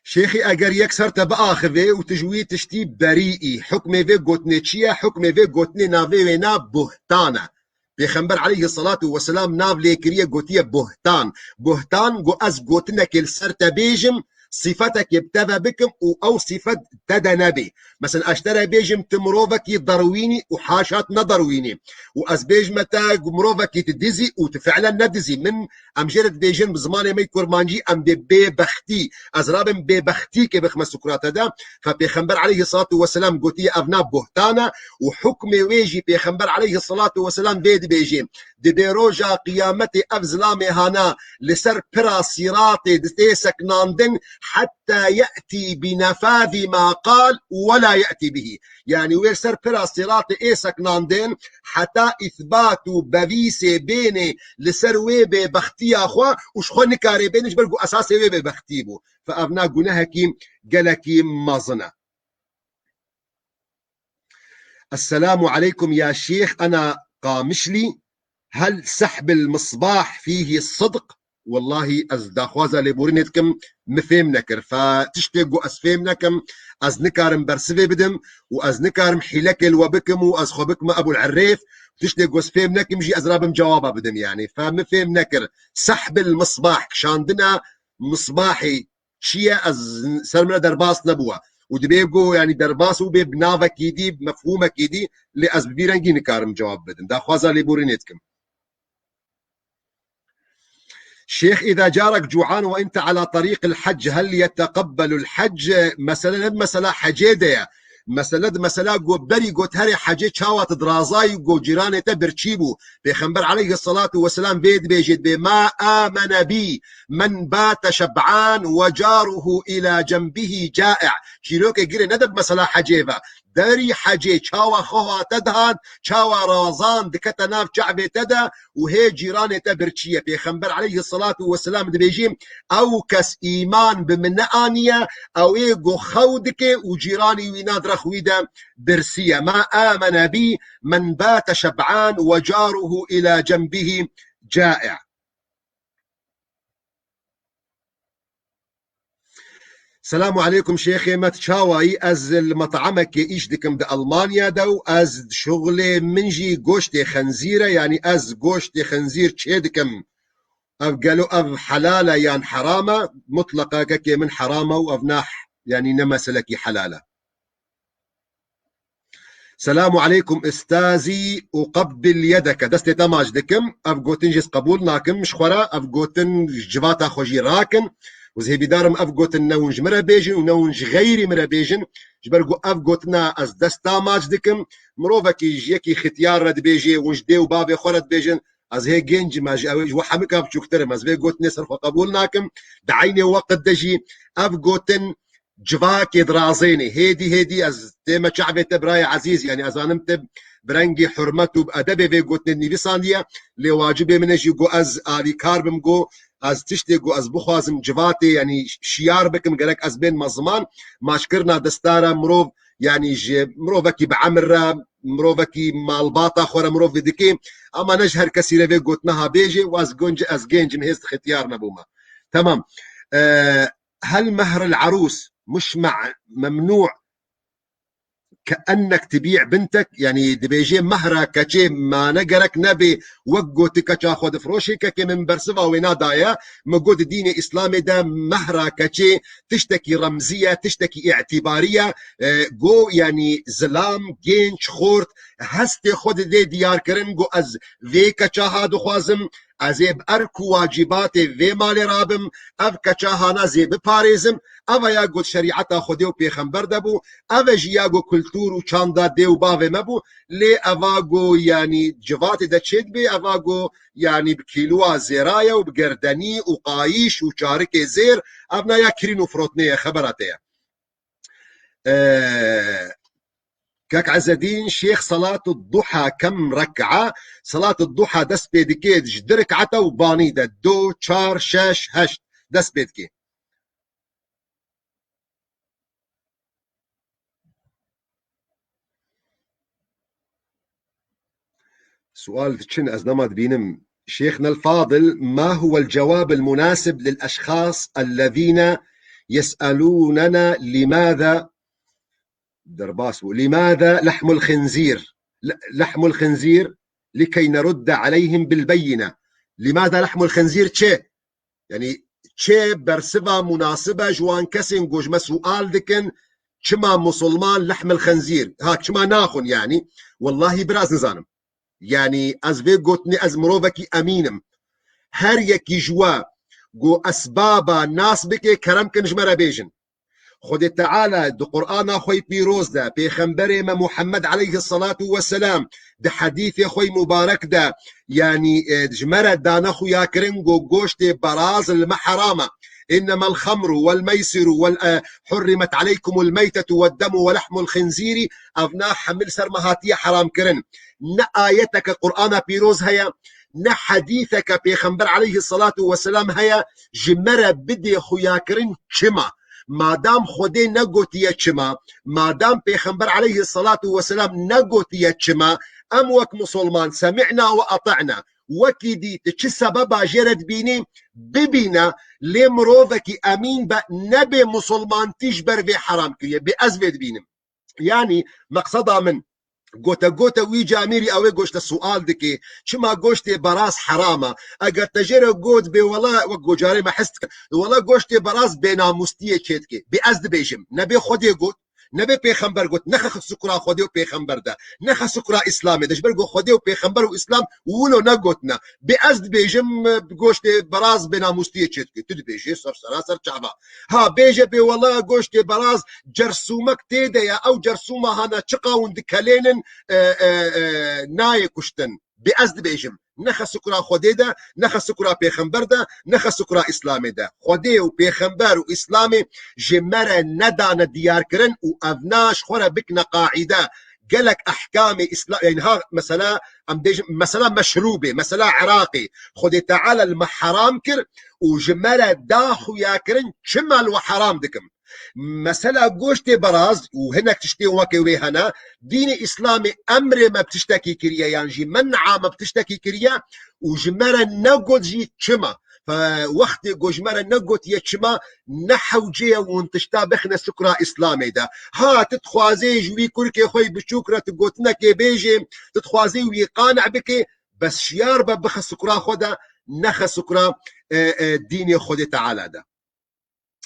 شيخي اگر يكسر تباخذه وتجوي تشتي بريئي حكمي في قوتنيتشيا حكمي في قوتني نافي وينا بهتانه بيخنبر عليه الصلاة والسلام ناف ليكريا قوتية بهتان بهتان قو أز قوتنك السرت بيجم صفتك يبتدى بكم او صفة تدنبي مثلا اشترى بيجم تمروفك يضرويني وحاشات نضرويني وازبيج متى مروفك يتدزي وفعلا ندزي من امجرد بيجن بزمان ما يكور مانجي ام ببختي ازرابم ببختي كبخ مسكرات هذا فبيخنبر عليه الصلاة والسلام قوتية ابناء بهتانة وحكم ويجي بيخنبر عليه الصلاة والسلام بيد بيجي دي بيروجا قيامتي افزلامي هانا لسر برا صراطي دستيسك ناندن حتى يأتي بنفاذ ما قال ولا يأتي به يعني ويرسر برا صراط إيسك ناندين حتى إثباتوا بفيسي بيني لسر ويبي بختي أخوة وشخو نكاري بينش بلقو أساسي ويبي بختيبو فأبنا قناها كيم قلكي مظنة السلام عليكم يا شيخ أنا قامشلي هل سحب المصباح فيه الصدق والله از داخوازا لبورينتكم مفهم نكر فتشتيقو از فهم نكم از نكارم برسفي بدم واز نكارم حيلك الوبكم واز خبكم ابو العريف تشتيقو از فهم نكم جي ازرابم جوابا بدم يعني فمفهم نكر سحب المصباح شاندنا مصباحي شيا از سرمنا درباس نبوه ودبيقو يعني درباسو ببنافا كيدي بمفهومه كيدي لأز ببيرنجي نكارم جواب بدم داخوازا لبورينتكم شيخ إذا جارك جوعان وأنت على طريق الحج هل يتقبل الحج مثلا حجيدة مثلا گو بری گوت هر حجه چاوات درازای گو جیرانه تا برچی بو پیغمبر علیه الصلاة والسلام بید بیجید بما آمن بی من بات شبعان وجاره الى جنبه جائع شیروک گیره ندب مثلا حجه با داری حجه چاوا خواه تدهان چاوا رازان دکت ناف جعبه تدا و هی جیرانه تا برچیه پیغمبر علیه الصلاة والسلام دبیجیم او کس ایمان بمن آنیه او ایگو خودك وجيراني ويناد رخويدا برسية ما آمن بي من بات شبعان وجاره إلى جنبه جائع. السلام عليكم شيخي ما تشاوي از المطعمك ايش دكم دا ألمانيا دو از شغل منجي قوشتي خنزيرة يعني از قوشتي خنزير تشيدكم اف قالوا اف حلالة يعني حرامة مطلقة كي من حرامة وافناح يعني نمسلكي حلالة. السلام عليكم استاذي اقبل يدك دستي تماج دكم اف قوتن جس قبول ناكم مش خورا اف قوتن جواتا خوجي راكن وزهي بدارم اف قوتن نونج مرا بيجن ونونج غيري مرا بيجن جبرقو اف قوتنا از دستا ماج دكم مروفكي جيكي ختيار رد بيجي ونج ديو بابي خورد بيجن از هي جنج ماجي اوج وحمك اف شكترم از بي قوتني صرف قبول ناكم دعيني وقت دجي اف قوتن جواك درازيني هيدي از تيما شعبي براي عزيز يعني از انمت برنگي حرمته بأدبي في قوتني نيفيسانيا لواجبي منجي قو از آلي كاربم قو از تشتي قو از بخوازم جواتي يعني شيار بكم قالك از بين مزمان ما شكرنا دستارة مروف يعني مروفكي بعمر مروفكي مالباطا خورا مروف دكي اما نجهر كثيرة في قوتناها بيجي واز جونج از جينج مهيست ختيارنا بوما تمام. هل مهر العروس مش ممنوع كأنك تبيع بنتك يعني دبيجي مهرة كشي ما نقرك نبي وقو تكا خود فروشي كي من برسفا وينا دايا مقود ديني إسلامي ده مهرة كشي تشتكي رمزية تشتكي اعتبارية جو يعني زلام جينش خورت هستي خود دي ديار كرن جو از في كشا هادو خوازم ازيب اركو واجباتي في مالي رابم اف كشاهانا زيب باريزم اوا يا قد شريعتا خديو بيخنبر دبو اوا جياغو كلتورو چاندا ديو باوي مبو لي افاغو يعني جواتي دا تشيد بي افاغو يعني بكيلوا زيرايا وبقردني وقايش وشاركي زير ابنا يا كرينو فروتنية خبراتيا. كاك عز الدين شيخ صلاة الضحى كم ركعة؟ صلاة الضحى دس بيدكي جدرك عتا وبانيدا دو چار شش هشت دس بيدكي. سؤال تشن أزنمت بينم شيخنا الفاضل ما هو الجواب المناسب للأشخاص الذين يسألوننا لماذا لماذا لحم الخنزير لحم الخنزير لكي نرد عليهم بالبينة. لماذا لحم الخنزير تشي يعني تشي برسبة مناسبة جوان كسن جوج سؤال دكن شما مسلمان لحم الخنزير هاك شما ناخن يعني والله براز نزانم يعني از في قوتني از مروفكي امينم هر يكي جوا جو اسبابا ناس بكي كرم كنجمرا بيجن خود تعالى دو قرآن خوي بيروز دا بيخنبري ما محمد عليه الصلاة والسلام دا حديث خوي مبارك دا يعني جمرة دانا خويا كرنجو قوشت براز المحرامة إنما الخمر والميسر حرمت عليكم الميتة والدم ولحم الخنزير أفنا حمل سرمهاتية حرام كرن نآيتك قرآن بيروز هيا نحديثك بيخنبر عليه الصلاة والسلام هيا جمرة بدي خويا كرن شما مادام خودی نگوتیه چما مادام پیغمبر علیه الصلاة والسلام نگوتیه چما ام وک مسلمان سمعنا و اطعنا وکی دی چه سببا جرد بینی ببینا لمروفکی امین با نبی مسلمان تیش بر به حرام کریه بی ازوید بینم يعني مقصدها من قوتا ويجا ميري اوي قوشت السؤال دكي شما قوشت براس حرامة اگر تجري قوت بي والله وقو جاري ما حست والله قوشت براس بينا مستية چيتكي بأزد بيجم نبي خودي قوت نبي پیغمبر گوت نخ سکرا خودی و پیغمبر ده نخ سکرا اسلام ده جبر گو خودی و پیغمبر و اسلام ولو نگوتنا به ازد بیجم گوشت براز بناموستی چت کی تد بیجی سراسر چعبا ها بیجه به والله گوشت براز جرسومک تیده یا او جرسومه هانا چقاوند کلینن نای کشتن به ازد بیجم نخ سکرا خودی ده نخ سکرا پیغمبر ده نخ سکرا اسلام ده خودی و پیغمبر و اسلام جمره ندان دیار کرن و افناش خوره بکن قاعده قالك احكام اسلام يعني ها مثلا مثلا مشروبه مثلا عراقي خدي تعالى المحرام كر وجمره داخو ياكرن شمال وحرام دكم مثلا قوشت براز وهناك تشتي وكي هنا دين اسلامي امر ما بتشتكي كريا يعني جي منع ما بتشتكي كريا وجمره نقول جي شما فوقت جوجمرة نقط يتشما نحو جيه وانتشتا بخنا سكرا اسلامي ده ها تتخوازي جوي كركي خوي بشكرة تقوتنا كي بيجي تتخوازي ويقانع بك بس شيار بخ سكرا خدا نخ سكرا ديني خد تعالى ده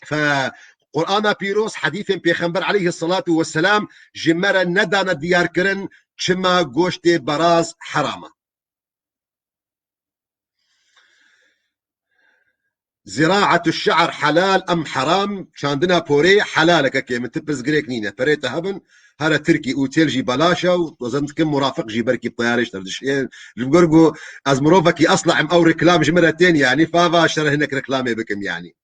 فقرآن بيروس حديث بيخنبر عليه الصلاة والسلام جمرة ندانا ديار كرن شما قوشت براز حرامة زراعة الشعر حلال أم حرام شاندنا بوري حلالك كي من تبز جريك نينا بريتا هبن هذا تركي اوتيل جي بلاشا وظنت كم مرافق جي بركي بطيارش تردش الجورجو از مروفكي اصلع ام او ركلام جمرتين يعني فافا شر هناك ركلامي بكم يعني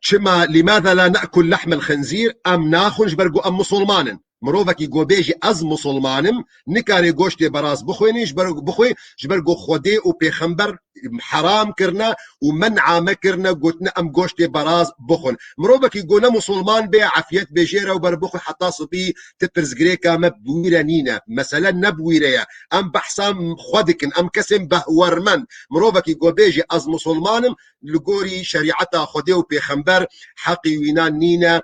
شما لماذا لا نأكل لحم الخنزير أم ناخنج برجو أم مسلمان مروفكي جوبيجي از مسلمانم نكاري گوشت براز بخويني جبرجو بخوي جبرجو خودي و پیغمبر حرام كرنا ومنع ما كرنا قلتنا ام گوشت براز بخون مروفكي جونا مسلمان بي عفيت بجيرا وبربخو حتى صبي تبرز جريكا مبويرا نينا مثلا نبويرا ام بحسام خودكن ام كسم بهورمن مروفكي جوبيجي از مسلمانم لگوری شریعتا خودی و پیغمبر حقی وینان نینا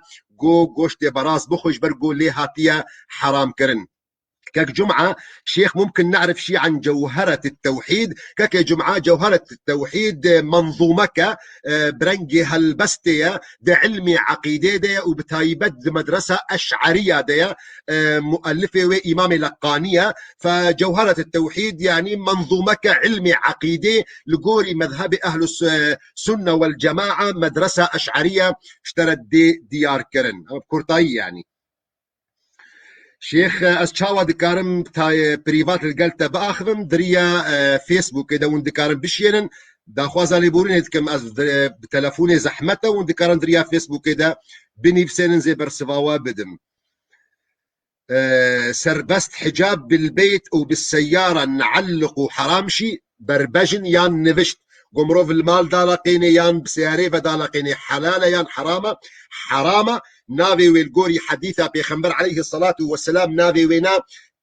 گوشت براز بخوش برگو لی هاتیه حرام کرن كاك جمعة شيخ ممكن نعرف شيء عن جوهرة التوحيد كاك جمعة جوهرة التوحيد منظومك برنجي هالبستية ده علمي عقيدة ده وبتايبد مدرسة أشعرية ده مؤلفة وإمام لقانية فجوهرة التوحيد يعني منظومك علمي عقيدة لقوري مذهب أهل السنة والجماعة مدرسة أشعرية اشترت ديار كرن كورتاي يعني شيخ أسشاوا دكارم تاي بريفات الجلتا بآخذم دريا فيسبوك كده وندكارم بشيرن دا خوازا ليبورين كم از بتلفوني زحمته وندكارم دريا فيسبوك كده بنفسين زي برسواوا بدم سربست حجاب بالبيت وبالسيارة نعلق حرامشي بربجن يان نفشت قمروف المال دالقيني يان بسياري فدالقيني حلالة يان حرامة نافي ويلقوري حديثة بيخنبر عليه الصلاة والسلام نافي وينا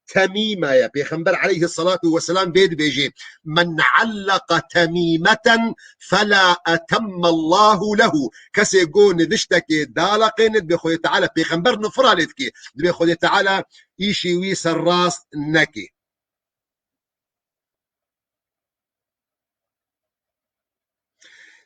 تميمة يا بيخنبر عليه الصلاة والسلام بيجي من علق تميمة فلا أتم الله له كسي قون ذشتك دالقين بخوي تعالى بيخنبر نفرالتك بخوي تعالى إيشي ويس الراس نكي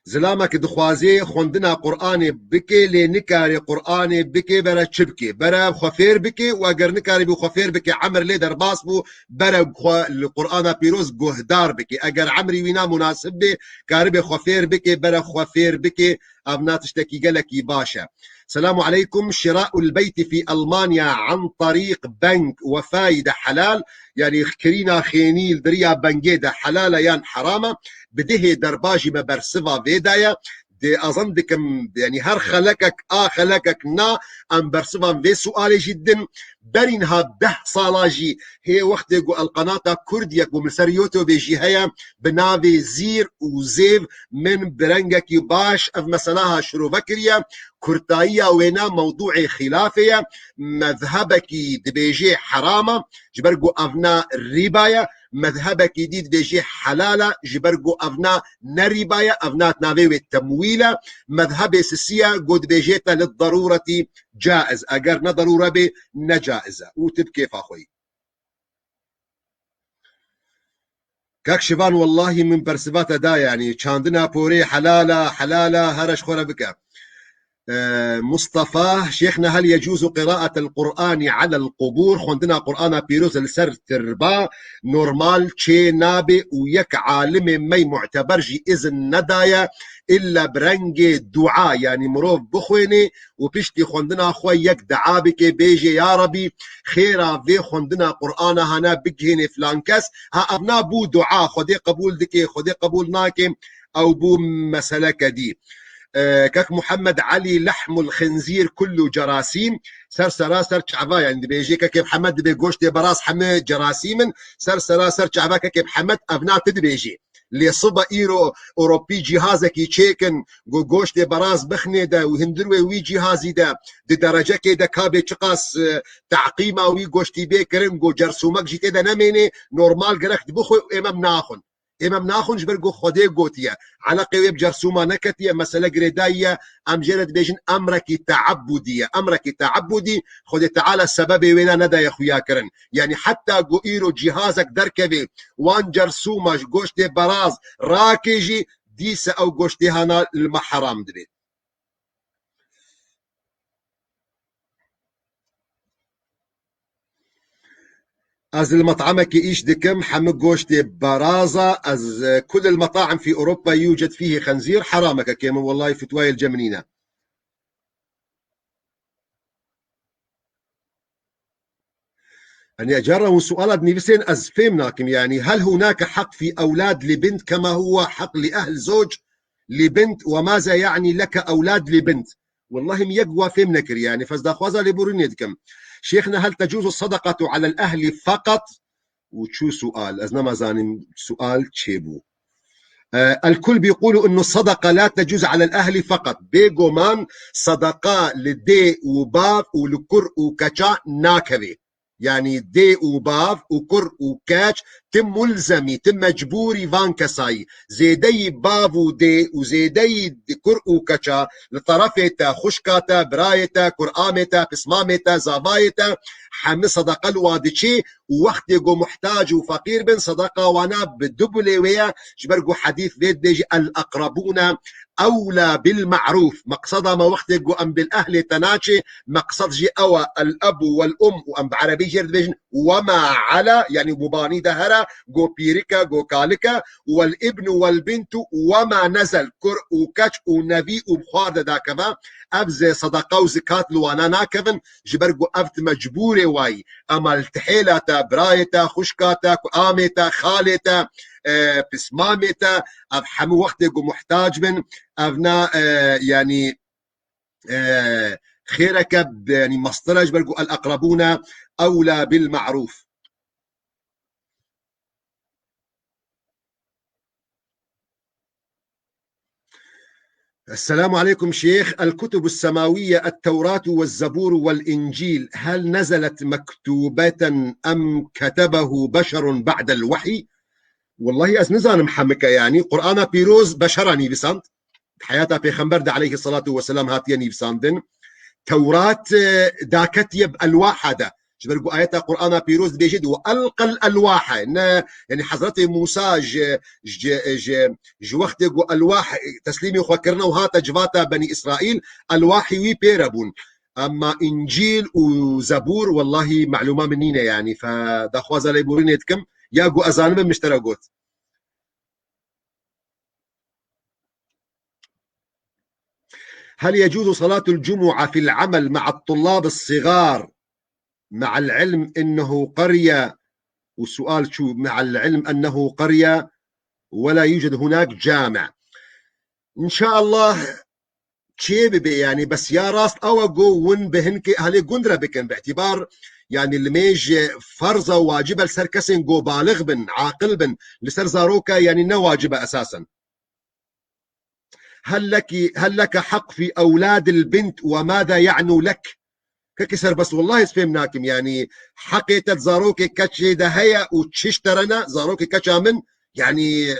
زلامك دخوازي خوندنا قرآن بكي لنكاري قرآن بكي برا تشبكي برا خفير بكي واگر نكاري بو خفير بكي عمر لي درباس بو برا القرآن بيروز جهدار بكي اگر عمري وينا مناسب بي كاري خفير بكي برا خفير بكي ابناتش تكي قلكي باشا السلام عليكم شراء البيت في ألمانيا عن طريق بنك وفايدة حلال يعني كرينا خينيل دريا بنجيدة حلالة يان حرامة بده درباجي ما برسفا فيدايا دي أظن دكم يعني هر خلقك خلقك نا أم برسفا في سؤالي جدا برينها 10 صالاجي هي وقت يقول القناة كرديك ومسريوتو بيجي هيا بنافي زير وزيف من برنجك باش اف مسلاها شروفكريا كرتاية وينا موضوع خلافية مذهبك دبيجي حرامة جبرقو افنا ريبايا مذهبك جديد بيجي حلالة جبرقو افنا نريبايا افنا تنافيو التمويلة مذهب سسية قد بيجيتا للضرورة جائز اگر ضرورة بي نجائزة وتب كيف اخوي كاك شبان والله من برسبات دا يعني شاندنا بوري حلالة هرش خورا بك مصطفى شيخنا هل يجوز قراءة القرآن على القبور خوندنا قرآن بيروز السر تربا نورمال تشي نابي ويك عالم مي معتبر جي إذن ندايا إلا برنجي دعاء يعني مروف بخويني وبشتي خوندنا خوي يك دعابك بيجي يا ربي خيرا في خوندنا قرآن هنا بجهن فلانكس ها أبنا بو دعاء خدي قبول دكي خدي قبول ناكي أو بو مسلك دي كاك محمد علي لحم الخنزير كله جراثيم سر سراسر شعبا يعني بيجي كاك محمد بيجوش دي براس حمد جراثيم سر سراسر شعبا كاك محمد ابناء تد بيجي اللي صبا ايرو اوروبي جهازك يتشيكن جوش دي براس بخني دا وهندروي وي جهازي دا دي درجه كده كابي تشقاس تعقيمه وي جوش تي بيكرن جو جرسومك جيت دا نميني نورمال جرخت بخو امام ناخن امام ناخن جبرجو خدي جوتيا على قوي بجرسومه نكتيه مساله جريدايه ام جرد بيجن امرك تعبديه امرك تعبدي خدي تعالى السبب وين ندى يا اخويا كرن يعني حتى جو ايرو جهازك دركبي وان جرسومه جوشتي براز راكيجي ديسه او جوشتي هنا المحرام دبي از المطعمك ايش دكم حم جوشتي برازة از كل المطاعم في اوروبا يوجد فيه خنزير حرامك كيما والله فتواي الجمنينه أن أجرّه سؤال نيفسين أز فهمناكم يعني هل هناك حق في أولاد لبنت كما هو حق لأهل زوج لبنت وماذا يعني لك أولاد لبنت والله ميقوى فهمنكر يعني فازدا خوازا لبورنيدكم شيخنا هل تجوز الصدقة على الأهل فقط وشو سؤال أزنما زانم سؤال تشيبو الكل بيقولوا انه الصدقه لا تجوز على الاهل فقط بيجومان صدقه لدي وباب ولكر وكشا ناكبي يعني دي وباف وكر وكاتش تم ملزمي تم مجبوري فان كساي زيدي باف ودي وزيدي كر وكاتشا لطرفتا خشكاتا برايتا كرامتا بسمامتا زابايتا حمي صدقه الوادشي ووقت يقو محتاج وفقير بن صدقه وانا بالدبل ويا جبرقو حديث ذيد ديجي الاقربون اولى بالمعروف مقصدها ما وقت يقو ام بالاهل تناشي مقصد جي أو الأب والأم وأم بعربي جرد بيجن وما على يعني مباني دهرة جو بيريكا جو كالكا والابن والبنت وما نزل كر وكاتش ونبي وبخار دا كما أبز صدقة وزكاة لوانا ناكفن جبرقو أبت مجبوري واي أما التحيلة برايتا خشكاتا آميتا خالتا بسمامتا أبحمو وقت جو محتاج من أبنا يعني خيرك يعني مصطلح بلقوا الأقربون أولى بالمعروف السلام عليكم شيخ الكتب السماوية التوراة والزبور والإنجيل هل نزلت مكتوبة أم كتبه بشر بعد الوحي والله أزنزان محمكة يعني قرآن بيروز بشراني بسانت حياته بيخنبرد عليه الصلاة والسلام هاتيني بساندن توراة داكتيب ألواح هذا شبرقوا آيات القرآن بيروز بيجد وألقى الألواح يعني حضرت موسى ج وقت ألواح تسليمي وخكرنا وهاتا جواتا بني إسرائيل ألواح وي بيربون أما إنجيل وزبور والله معلومة منينا يعني فدا خوازا ليبورينيتكم ياقو أزانب مشترقوت هل يجوز صلاة الجمعة في العمل مع الطلاب الصغار مع العلم أنه قرية والسؤال شو مع العلم أنه قرية ولا يوجد هناك جامع إن شاء الله شيء يعني بس يا راس أو جو ون بهنك هلي قندرة بكن باعتبار يعني اللي ميج فرضة واجبة لسركسن جو بالغ بن عاقل بن لسر زاروكا يعني نواجبة أساسا هل لك حق في أولاد البنت وماذا يعنوا لك كسر بس والله فهمناكم يعني حقيقة زاروكي كاتشي دهيا وتشترنا زاروكي كاتشا من يعني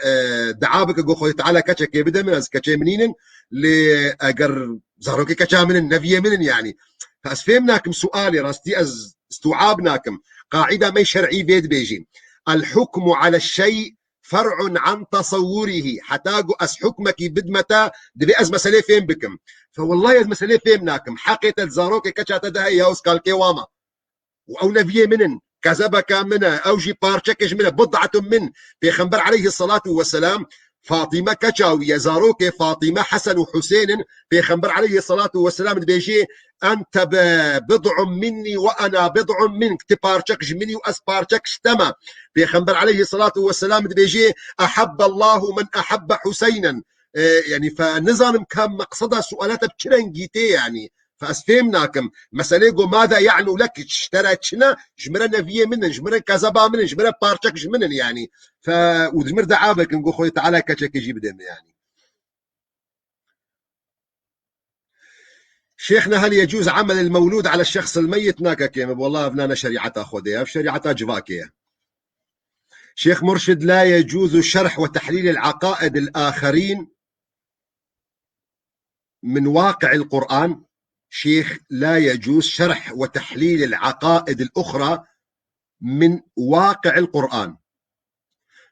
دعابك جو خوي تعالى كاتشا كي بدا من از كاتشي منين لاجر زاروكي كاتشا من النبي من يعني فاس فهمناكم سؤالي راستي از استوعابناكم قاعدة ما شرعي بيد بيجي الحكم على الشيء فرع عن تصوره حتاجو أس حكمك بدمتا دبي أز مسألة فين بكم فوالله أز مسألة فين ناكم حقيقة الزاروك كشاتا ده يا أسكال كيواما أو نبيه منن كذبك منه أو جي بارشكش منه بضعة من بيغمبر عليه الصلاة والسلام فاطمة كشاوية زاروك فاطمة حسن وحسين بيغمبر عليه الصلاة والسلام بيجي أنت بضع مني وأنا بضع منك تبارشكش مني وأس بارشكش تما بيغمبر عليه الصلاة والسلام بيجي أحب الله من أحب حسينا يعني فنظام كان مقصدها سؤالات بتشرنجيتي يعني فاسفهمناكم مسألة ماذا يعني لك اشتريتشنا جمرنا فيه منن جمرنا كذبا منن جمرنا بارشك منن يعني ف ودمر دعابك نقول خوي تعالى كشك يجيب دم يعني شيخنا هل يجوز عمل المولود على الشخص الميت ناكا كيم والله ابنانا شريعتها خذيها في شريعتها جواكيه شيخ مرشد لا يجوز شرح وتحليل العقائد الآخرين من واقع القرآن شيخ لا يجوز شرح وتحليل العقائد الأخرى من واقع القرآن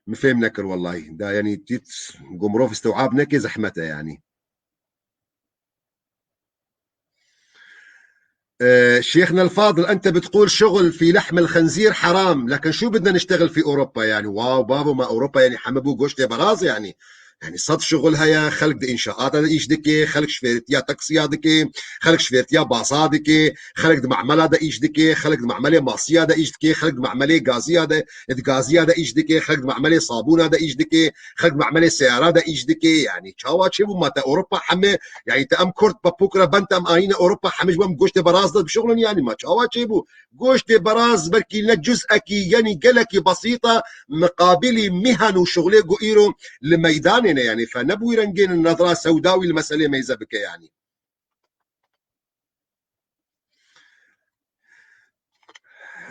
مفهم نكر والله ده يعني تيت قمروف استوعاب نكي زحمته يعني شيخنا الفاضل أنت بتقول شغل في لحم الخنزير حرام لكن شو بدنا نشتغل في أوروبا يعني واو بابا ما أوروبا يعني حمبو قوشت براز يعني صد شغلها يا خلق دي انشاءات هذا ايش دكي خلق شفيرتيا تاكسي دكي خلق شفيرتيا باصا دكي خلق دي معمل هذا ايش دكي خلق دي معمله ماسيه هذا ايش دكي خلق دي معمله غازي هذا غازي هذا ايش دكي خلق دي معمله صابون هذا ايش دكي خلق دي معمله سياره هذا ايش دكي يعني تشاوا تشيبو مات اوروبا حمي يعني تام كورت بابوكرا بنتم اين اوروبا حمج بم قشت براز بشغل يعني ما تشاوا تشيبو قشت براز بركي لجزءكي يعني قلكي بسيطه مقابل مهن وشغله قيرو لميداننا يعني فنبوي رنجين النظرة سوداوي المسألة ما يزبك يعني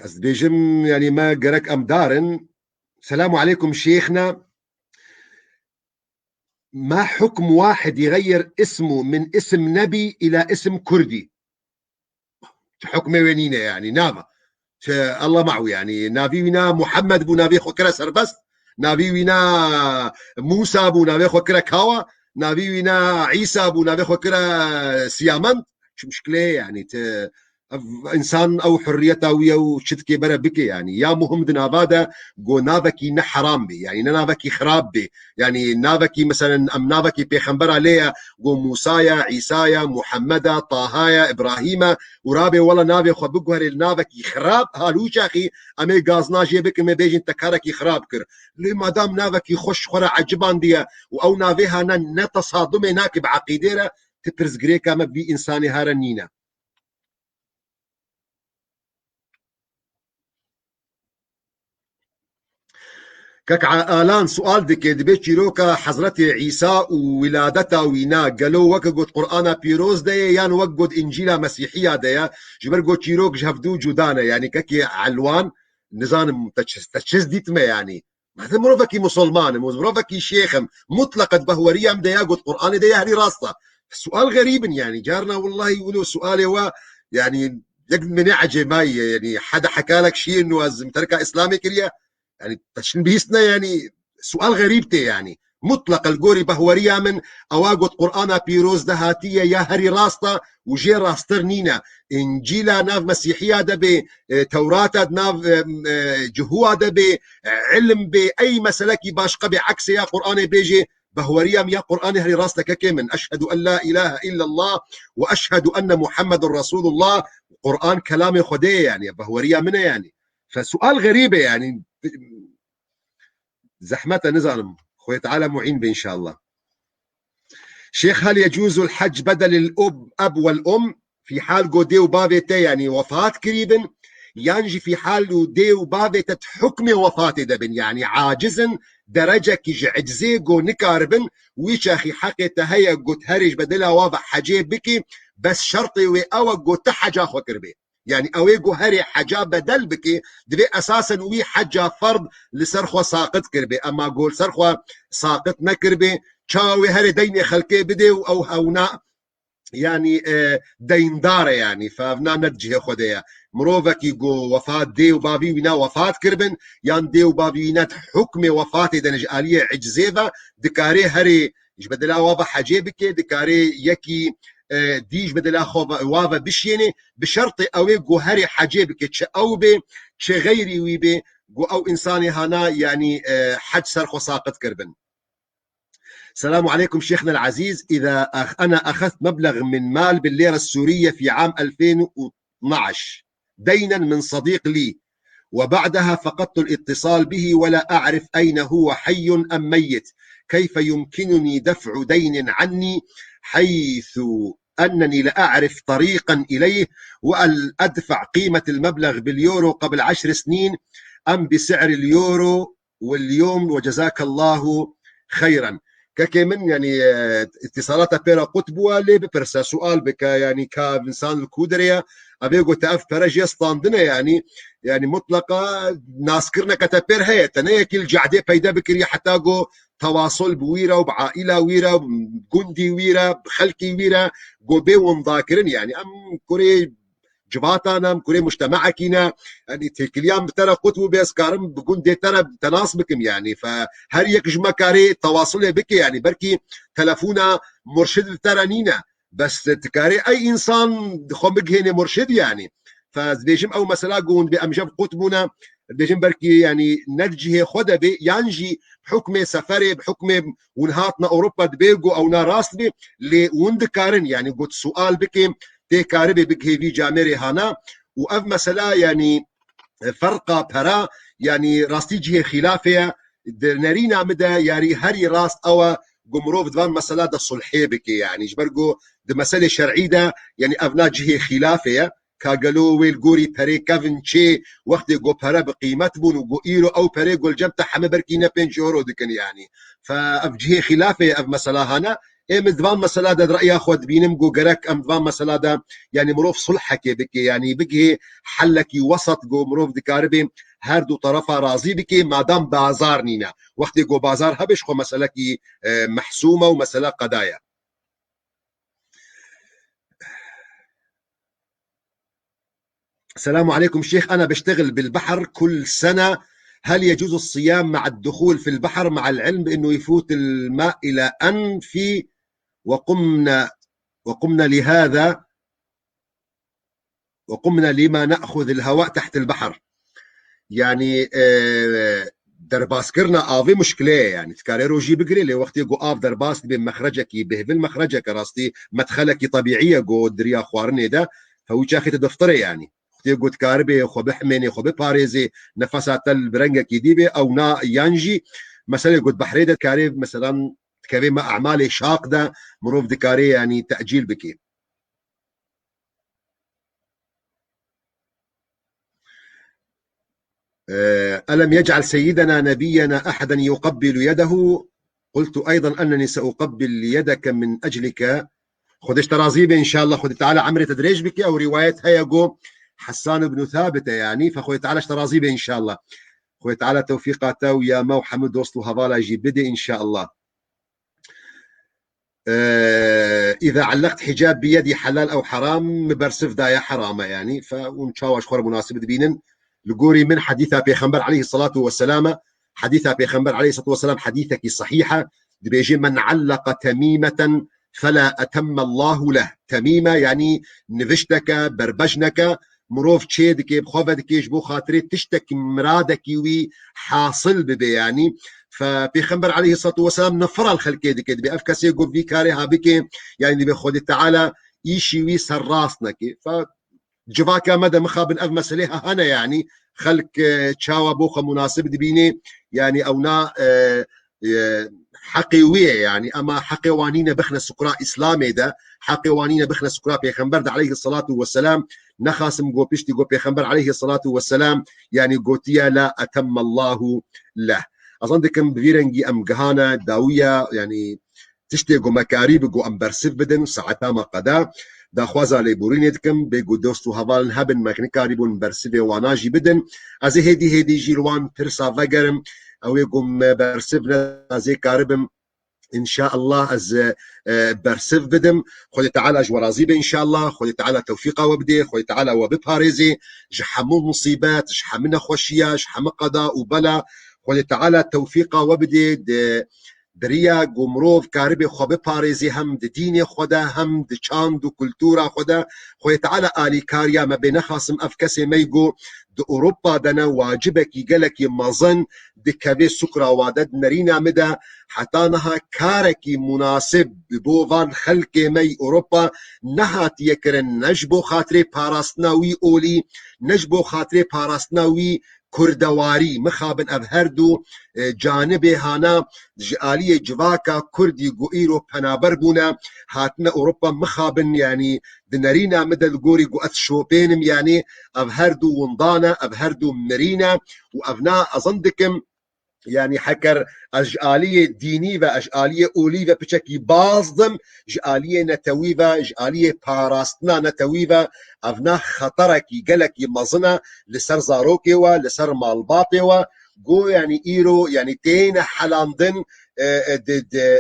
أزبيجم يعني ما قرك أمدارن السلام عليكم شيخنا ما حكم واحد يغير اسمه من اسم نبي إلى اسم كردي حكمه وينينا يعني نابا الله معه يعني نبي وينا محمد بو نبي خكرة سربست نبي وينا موسى بو نبي خكرة كاوا نبي وينا عيسى بو نبي خكرة سيامنت شو مشكلة يعني انسان او حريته ويا شتكي برا بك يعني يا مهم نافادا جو نافكي نحرام بي يعني نافكي خراب بي يعني نافكي مثلا ام نافكي بيخنبر عليها جو موسايا عيسايا محمدا طاهايا ابراهيم ورابي والله نافي خو بقهر النافكي خراب هالوش اخي امي غازنا جيبك ما بيجن تكاركي خراب كر لي ما دام نافكي خش خرا عجبان دي او نافيها نتصادم هناك بعقيده تبرز غريكا ما بي انساني هارنينا كك آلان سؤال دكي دبيت شيروكا حضرت عيسى وولادتا وينا قالوا وقد قرآن بيروز دي يان وقد إنجيلا مسيحية دي جبر قد شيروك جهفدو جودانا يعني ككي علوان نظام تشز ديتما يعني مثل مروفكي مسلمان مروفكي شيخ مطلقة بهورية ام دي قد قرآن دي هري راستا السؤال غريب يعني جارنا والله يقولوا سؤالي و يعني يقد من عجب ماي يعني حدا حكى لك شيء انه متركة اسلامي كريا يعني تشبيسنا يعني سؤال غريب تي يعني مطلق الجوري بهوريا من اواجد قرآن بيروز دهاتية يا هري راستا وجي راسترنينا انجيلا ناف مسيحية دبي توراة ناف جهوة دبي علم بأي مسألة باش قبي عكس يا قرآن بيجي بهوريا يا قرآن هري راستك كمن أشهد أن لا إله إلا الله وأشهد أن محمد رسول الله قرآن كلام خديه يعني بهوريا منه يعني فسؤال غريبة يعني زحمتها نزل خوي تعالى معين بإن شاء الله شيخ هل يجوز الحج بدل الأب والأم في حال جو دي وبابيته يعني وفاة قريبا ينجي في حال دي وبابيته حكم وفاة دبن يعني عاجزا درجة كي عجزي جو نكاربن ويش أخي حقي تهيا جو تهرج بدلها واضح حاجة بكي بس شرطي وأو جو تحجا خو كربي يعني اويجو هري حاجة بدل بكي دبي اساسا وي حاجة فرض لسرخوا ساقط كربي اما قول سرخوا ساقط نكربي تشاوي هري ديني خلقي بدي او هونا يعني دينداره يعني فبنا نتجه خديا مروفك يقو وفات دي وبابي وينا وفات كربن يان دي وبابي وينا حكم وفاتي دنج آلية عجزيفة دكاري هري جبدلا وابا حجيبك دكاري يكي ديج بدلا خوفا وافا بشيني بشرط اوي قو هري حجيبك تش او بي تش غيري ويبي قو او انساني هانا يعني حج سرخو ساقط كربن. السلام عليكم شيخنا العزيز، إذا أنا أخذت مبلغ من مال بالليرة السورية في عام 2012 دينا من صديق لي، وبعدها فقدت الاتصال به ولا أعرف أين هو حي أم ميت، كيف يمكنني دفع دين عني حيث أنني لا أعرف طريقا إليه، وأن أدفع قيمة المبلغ باليورو قبل 10 سنين أم بسعر اليورو واليوم، وجزاك الله خيرا. كاكي من يعني اتصالات بيرا قطبوا اللي ببرسا سؤال بك يعني كإنسان الكودريا أبيقو تأف برجي ستاندنا يعني مطلقة ناس كرنا كتبير هي تنيا كل جعدي بيدا بكري حتى جو تواصل بويرة وبعائلة ويرة بجندي ويرة بخلقي ويرة جو بي ومذاكرين يعني أم كوري جباتنا كوري مجتمعكينا يعني تكليام ترى قطبوا بيسكارم بكون دي ترى تناسبكم يعني فهر يك جمكاري تواصل بك يعني بركي تلفونا مرشد ترى نينا بس تكاري اي انسان خمق هنا مرشد يعني فبيجم او مسألة قون بأمجب قطبنا بيجم بركي يعني نرجه خدا بي ينجي بحكم سفري بحكم ونهاتنا اوروبا دبيجو او ناراست بي لوندكارن يعني قلت سؤال بكي تي كاربي بكي في جامري هانا واف مسألة يعني فرقة برا يعني راستي جهة خلافية نرينا مدى ياري هري راست او قمروف دوان مسألة دا صلحي بكي يعني جبرقو دا مسألة شرعي دا يعني افنا جهة خلافية كاغلو ويل غوري بري كافن تشي وقت جو برا بقيمت بون وجو ايرو او بري جول جمتا حما بركينا 5 يورو دكن يعني فاف جهة خلافية اف مسألة هانا ام دوان مسألة دا رأي اخوات بينم جو جرك ام دوان مسألة دا يعني مروف صلحكي بكي يعني بكي حلكي وسط جو مروف دكاربي هر دو طرفا راضي بكي مادام بازار نينا وقت جو بازار هبش خو مسألة كي محسومة ومسألة قضايا. السلام عليكم شيخ، أنا بشتغل بالبحر كل سنة، هل يجوز الصيام مع الدخول في البحر مع العلم بأنه يفوت الماء إلى أنفي وقمنا لهذا وقمنا لما نأخذ الهواء تحت البحر يعني درباس كرنا آفي مشكلة يعني تكاري روجي بقري لي وقت يقو آف درباس بين مخرجك بهفل مخرجك راستي مدخلك طبيعية جو دريا خوارني ده فوش أخي تدفتري يعني يقول كاربي خو بحمني خو بباريزي نفسات البرنجة كيديبي أو نا يانجي مثلا يقول بحريدة كاري مثلا كاري ما أعمالي شاق ده مروف دكاري يعني تأجيل بكي. ألم يجعل سيدنا نبينا أحدا يقبل يده؟ قلت أيضا أنني سأقبل يدك من أجلك. خدش ترازيبي إن شاء الله خد تعالى عمري تدريج بك أو رواية هيقو حسان بن ثابت يعني فخد تعالى ترازيبي إن شاء الله خد تعالى توفيقاته ويا ما وحمد وصلوا هذا يجيب بدي إن شاء الله. إذا علقت حجاب بيدي حلال أو حرام مبرسف دايا حرامة يعني فونشاوش خور مناسبة بينن لقوري من حديث بيغمبر عليه الصلاة والسلام حديث بيغمبر عليه الصلاة والسلام حديثك صحيحة بيجي من علق تميمة فلا أتم الله له. تميمة يعني نفشتك بربجنك مروف تشيدك بخوفدك جبو خاطري تشتك مرادك وي حاصل ببي يعني فبيغمبر عليه الصلاة والسلام نفر الخلق كده بأفكاسي يقول في كاريها بك يعني بخود تعالى إيشي وي سراسنك ف جواكا مدى مخابن أف مسألة أنا يعني خلق تشاوى بوخة مناسب دبيني يعني أونا حقيوية يعني أما حقيوانينا بخنا سكراء إسلامي ده حقيوانينا بخنا سكراء بيغمبر عليه الصلاة والسلام نخاسم جو بيشتي جو بيغمبر عليه الصلاة والسلام يعني قوتيا لا أتم الله له. أظن دكم بفيرنجي أم جهانا داوية يعني تشتي جو مكاريب جو أم برسف بدن ساعتا ما قدا دا خوازا لبورين دكم بيجو دوستو هفالن هبن مكنكاريبون برسفي واناجي بدن أزي هدي جيلوان ترسا فقرم أو يقوم برسفنا أزي كاربم ان شاء الله از برسف بدم خود تعالى جورازي ان شاء الله خود تعالى توفيقه وبدي خود تعالى وبباريزي جحمو مصيبات جحمنا خوشيه جحم قضاء وبلا خود تعالى توفيقه وبدي دریا گمروف کارب خوب پارێزی هم د دین خدا هم د چاند و کلتورا خدا خوی تعالی آلی کاریا ما بین خاصم اف کسی میگو د اوروبا دنا واجبکی گلکی مزن د کوی سکرا وادد نرینا مده حتی نها کارکی مناسب بووان خلق می اوروبا نهات یکرن نجبو خاطر پاراستناوی اولی نجبو خاطر پاراستناوی كردواري مخابن أبهردو جانب هانا جالية جواكا كردي قوئيرو پنابر بونا هاتنا أوروبا مخابن يعني دنرينا مدل قوري قوأت شوبينم يعني أبهردو وندانا أبهردو مرينا وأبناء أظندكم يعني حكر أجالية ديني و أجالية أولي و بچكي بازدم جالية نتوي و أجالية باراستنا نتوي و أفنا خطركي قلكي مزنا لسر زاروكي و لسر مالباطي و جو يعني إيرو يعني تين حلاندن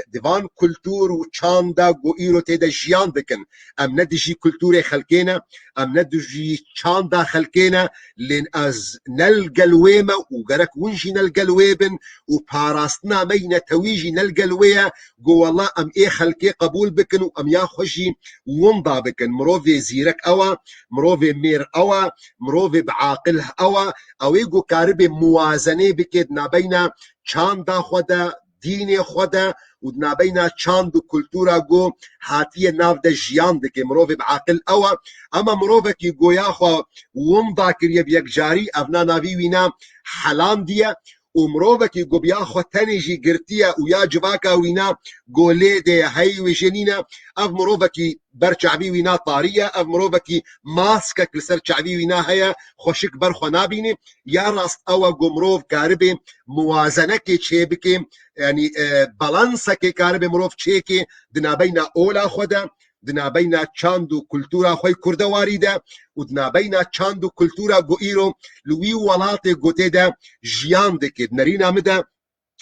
ديوان كولتور و چاندا جو إيرو تيدا جيان بكن أم ندجي كولتوري خلقينا أم ندجي چاندا خلقينا لين أز نلقلويما وقرك ونجي نلقلويبن وباراستنا مينا تويجي نلقلويا جو والله أم إيه خلقي قبول بكن وأم يا خوشي ونضا بكن مروفي زيرك أوا مروفي مير أوا مروفي بعاقله أوا أو يجو كاربي موازنة بكد نابينا چاندا خدا دين خدا ودنابينا چاند و كلتورا جو هاتيه ناف ده جيان دكي مروفي بعاقل أوا أما مروفي كي جويا خوا ونضا كريا بيك جاري أفنا نافي وينا حلان ديه ومروفكي جو بياخو تنجي قرتيا ويا جواكا وينا قولي دي هاي وجنينا اف مروفكي برشعبي وينا طارية اف مروفكي ماسكك لسر شعبي وينا هيا خوشك برخو نابيني يا راست اوا جو مروف كاربي موازنكي تشيبكي يعني بالانسكي كاربي مروف تشيكي دنابينا اولا خودا دنابينا چاند و كلتورا خوي كردواري ده ودنابينا چاند و كلتورا گوئيرو لوي ولاتي گوتي ده جيان دكد نرينا مده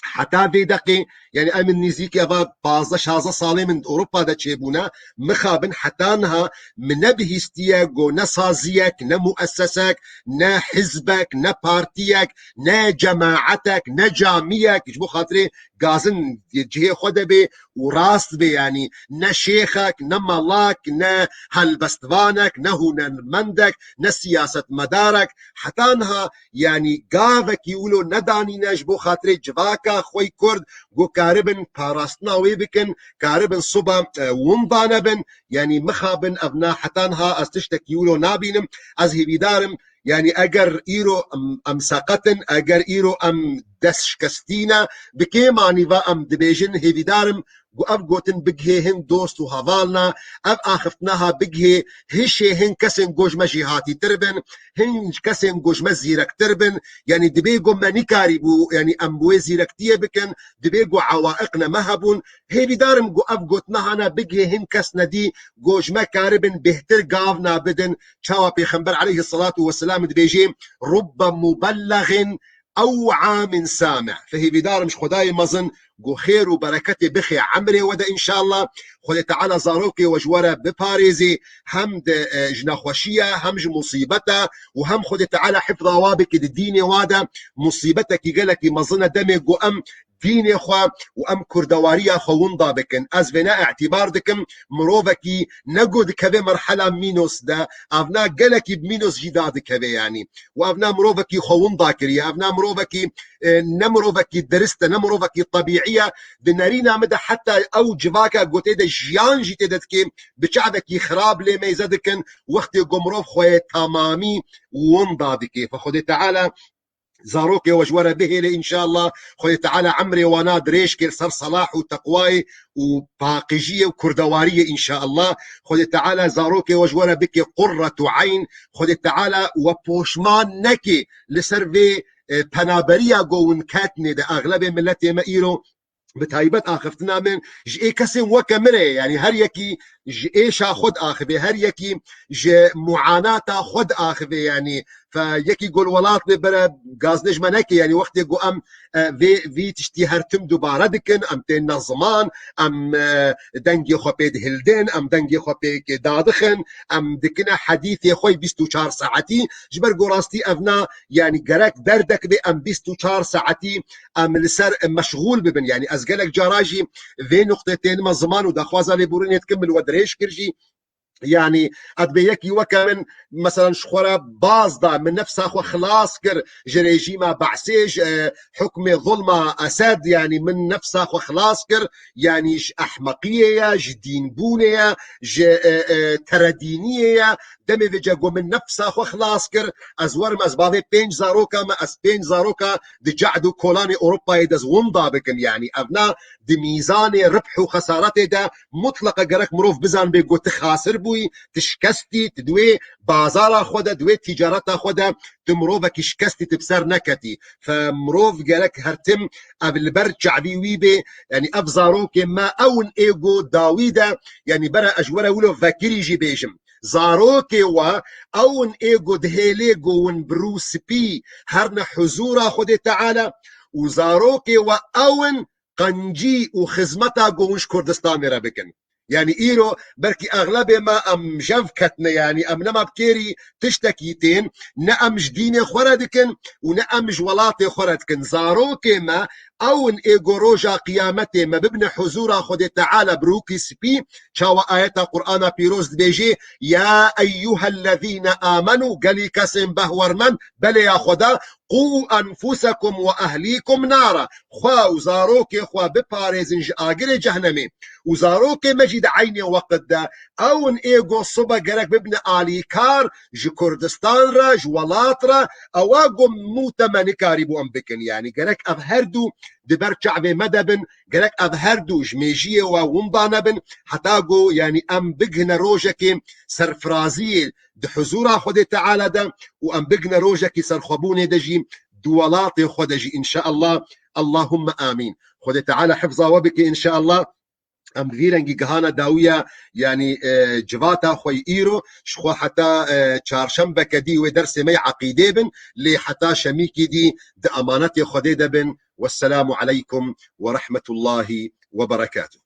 حتى في دقي يعني امن نيزيكي افا 15 صالي من اوروبا دا تشيبونا مخابن حتى انها من بهستيك جو نصازيك نمؤسسك نا حزبك نا بارتيك نا جماعتك نا جاميك جبو خاطري غازن جهه خود بي وراست بي يعني نا شيخك نا ملاك نا هلبستوانك نا هنرمندك نا سياسة مدارك حتى انها يعني قافك يقولوا نداني نجبو خاطري جواكا خوي كرد جو كاربن باراستناوي بكن كاربن صبا ومضانا بن يعني مخابن ابنا حتانها استشتكيولو نابينم از هبيدارم يعني اگر ايرو ام ساقتن اگر ايرو ام دسشكستينا بكيماني و ام دبيجن هبيدارم جو اف گوتن بگه هن دوست و هوالنا اف آخفتناها بگه هشي هن كسن گوش مجيهاتي تربن هن كسن گوش مزيرك تربن يعني دبيگو منكاري بو يعني امبوي زيركتيه بكن دبيگو عوائقنا مهبون هيبي دارم جو اف گوتناهانا بگه هن كسنا دي گوش مكاربن بهتر قافنا بدن چاوا پیغمبر عليه الصلاة والسلام دبيجي رب مبلغ أوعى من سامع فهي بدار مش خداي مظن جو خير وبركتي بخي عمري ودا إن شاء الله خد تعالى زاروكي وجورة بباريزي هم جناخوشية هم مصيبتها وهم خد تعالى حفظ وابك الدين وادا مصيبتك يقلك مظنة دمي جو أم ديني خوا وام كردواريا خوون ضابكن از بنا اعتبار دكم مروفكي نقود كبه مرحلة مينوس دا افنا قلكي بمينوس جداد كبه يعني وافنا مروفكي خوون ضاكريا افنا مروفكي نمروفكي درست نمروفكي طبيعية دنارينا مدى حتى او جواكا قوتي دا جيان جيتي دادكي بشعبكي خراب لي ميزادكن وقت قمروف خوية تمامي وون ضابكي فخذي تعالى زاروكي وجورة به إن شاء الله خوي تعالى عمري وانا دريشكي صار صلاح وتقواي وباقجية وكردوارية إن شاء الله خوي تعالى زاروكي وجورة بك قرة عين خوي تعالى وبوشمان نكي لسرفي بنابريا جوون كاتني ده أغلب ملتي ما إيرو بتايبت آخفتنا من جئي كسن وكمري يعني هر يكي ايش خود اخذه هر يكي ج معاناتا خود اخذه يعني فيكي يقول ولات ببرا غاز نجمه نكي يعني وقت يقول ام في تشتي هرتم دوباره دكن ام تين زمان ام دنگي خو بيد هلدن ام دنگي خو بيك دادخن ام دكنا حديث خوي 24 ساعتي جبر قراستي افنا يعني قرك دردك بي ام 24 ساعتي ام لسر مشغول ببن يعني ازقلك جراجي في نقطتين ما زمان ودخوازا لبورين يتكمل ودريش كرجي يعني ادبيكي وكمن مثلا شخورة بازدا من نفسها خو خلاص كر جريجيما بعسيج حكم ظلمة اسد يعني من نفسها خو خلاص كر يعني احمقية جدين بونية تردينية دمي بجاقو من نفسها خو خلاص كر ازور مزباضي بينج زاروكا ما اس بينج زاروكا دي جعدو كولاني اوروبا يدز ومضا بكن يعني ابنا دي ميزان ربح وخسارته ده مطلقة قرك مروف بزان بيقو تخاسر بوي تشكستي تدوي بازارا خودا دوي تجارتا خودا تمروفك شكستي تبسر نكتي فمروف قالك هرتم قبل برد شعبي ويبي يعني افزاروك ما اون ايجو داويدا يعني برا اجورا ولو فاكري جي بيجم زاروكي و اون ايجو دهيليجو ون بروس بي هرنا حزورا خود تعالى وزاروكي و اون قنجي وخزمتا قوش كردستان ربكن يعني ايرو بركي اغلب ما ام جفكتنا يعني ام نما بكيري تشتكيتين نأم جديني خوردكن ونأم جولاتي خوردكن زاروكي ما اون ايغو روجا قيامتي ما ببن حزورا خود تعالى بروكي سبي شاوا آيات قرآن بيروز بيجي يا ايها الذين امنوا قالي كسم بهور من بل يا خدا قو انفسكم واهليكم نارا خوا وزاروكي خوا بباريزن اجر جهنمي وزاروكي مجد عيني وقت دا اون ايغو صبا قرك ببن آلي كار جي كردستان را جوالات را اواغو موتا منكاري بو امبكن يعني قرك افهردو دبر شعبي مدبن قرك افهردو جميجيه وومبانبن حتاغو يعني ام بقنا روجكي سرفرازي دحزورا خود تعالى دا وام بقنا روجكي سرخبوني دجي دوالاتي خودجي ان شاء الله اللهم امين خود تعالى حفظا وبك ان شاء الله ام غيرنگی گهانا داویا يعني جواتا خوي ايرو شخو حتى چارشنبه كدي ودرس مي عقيده بن لي حتى شميكي دي د امانتي خدي دبن والسلام عليكم ورحمه الله وبركاته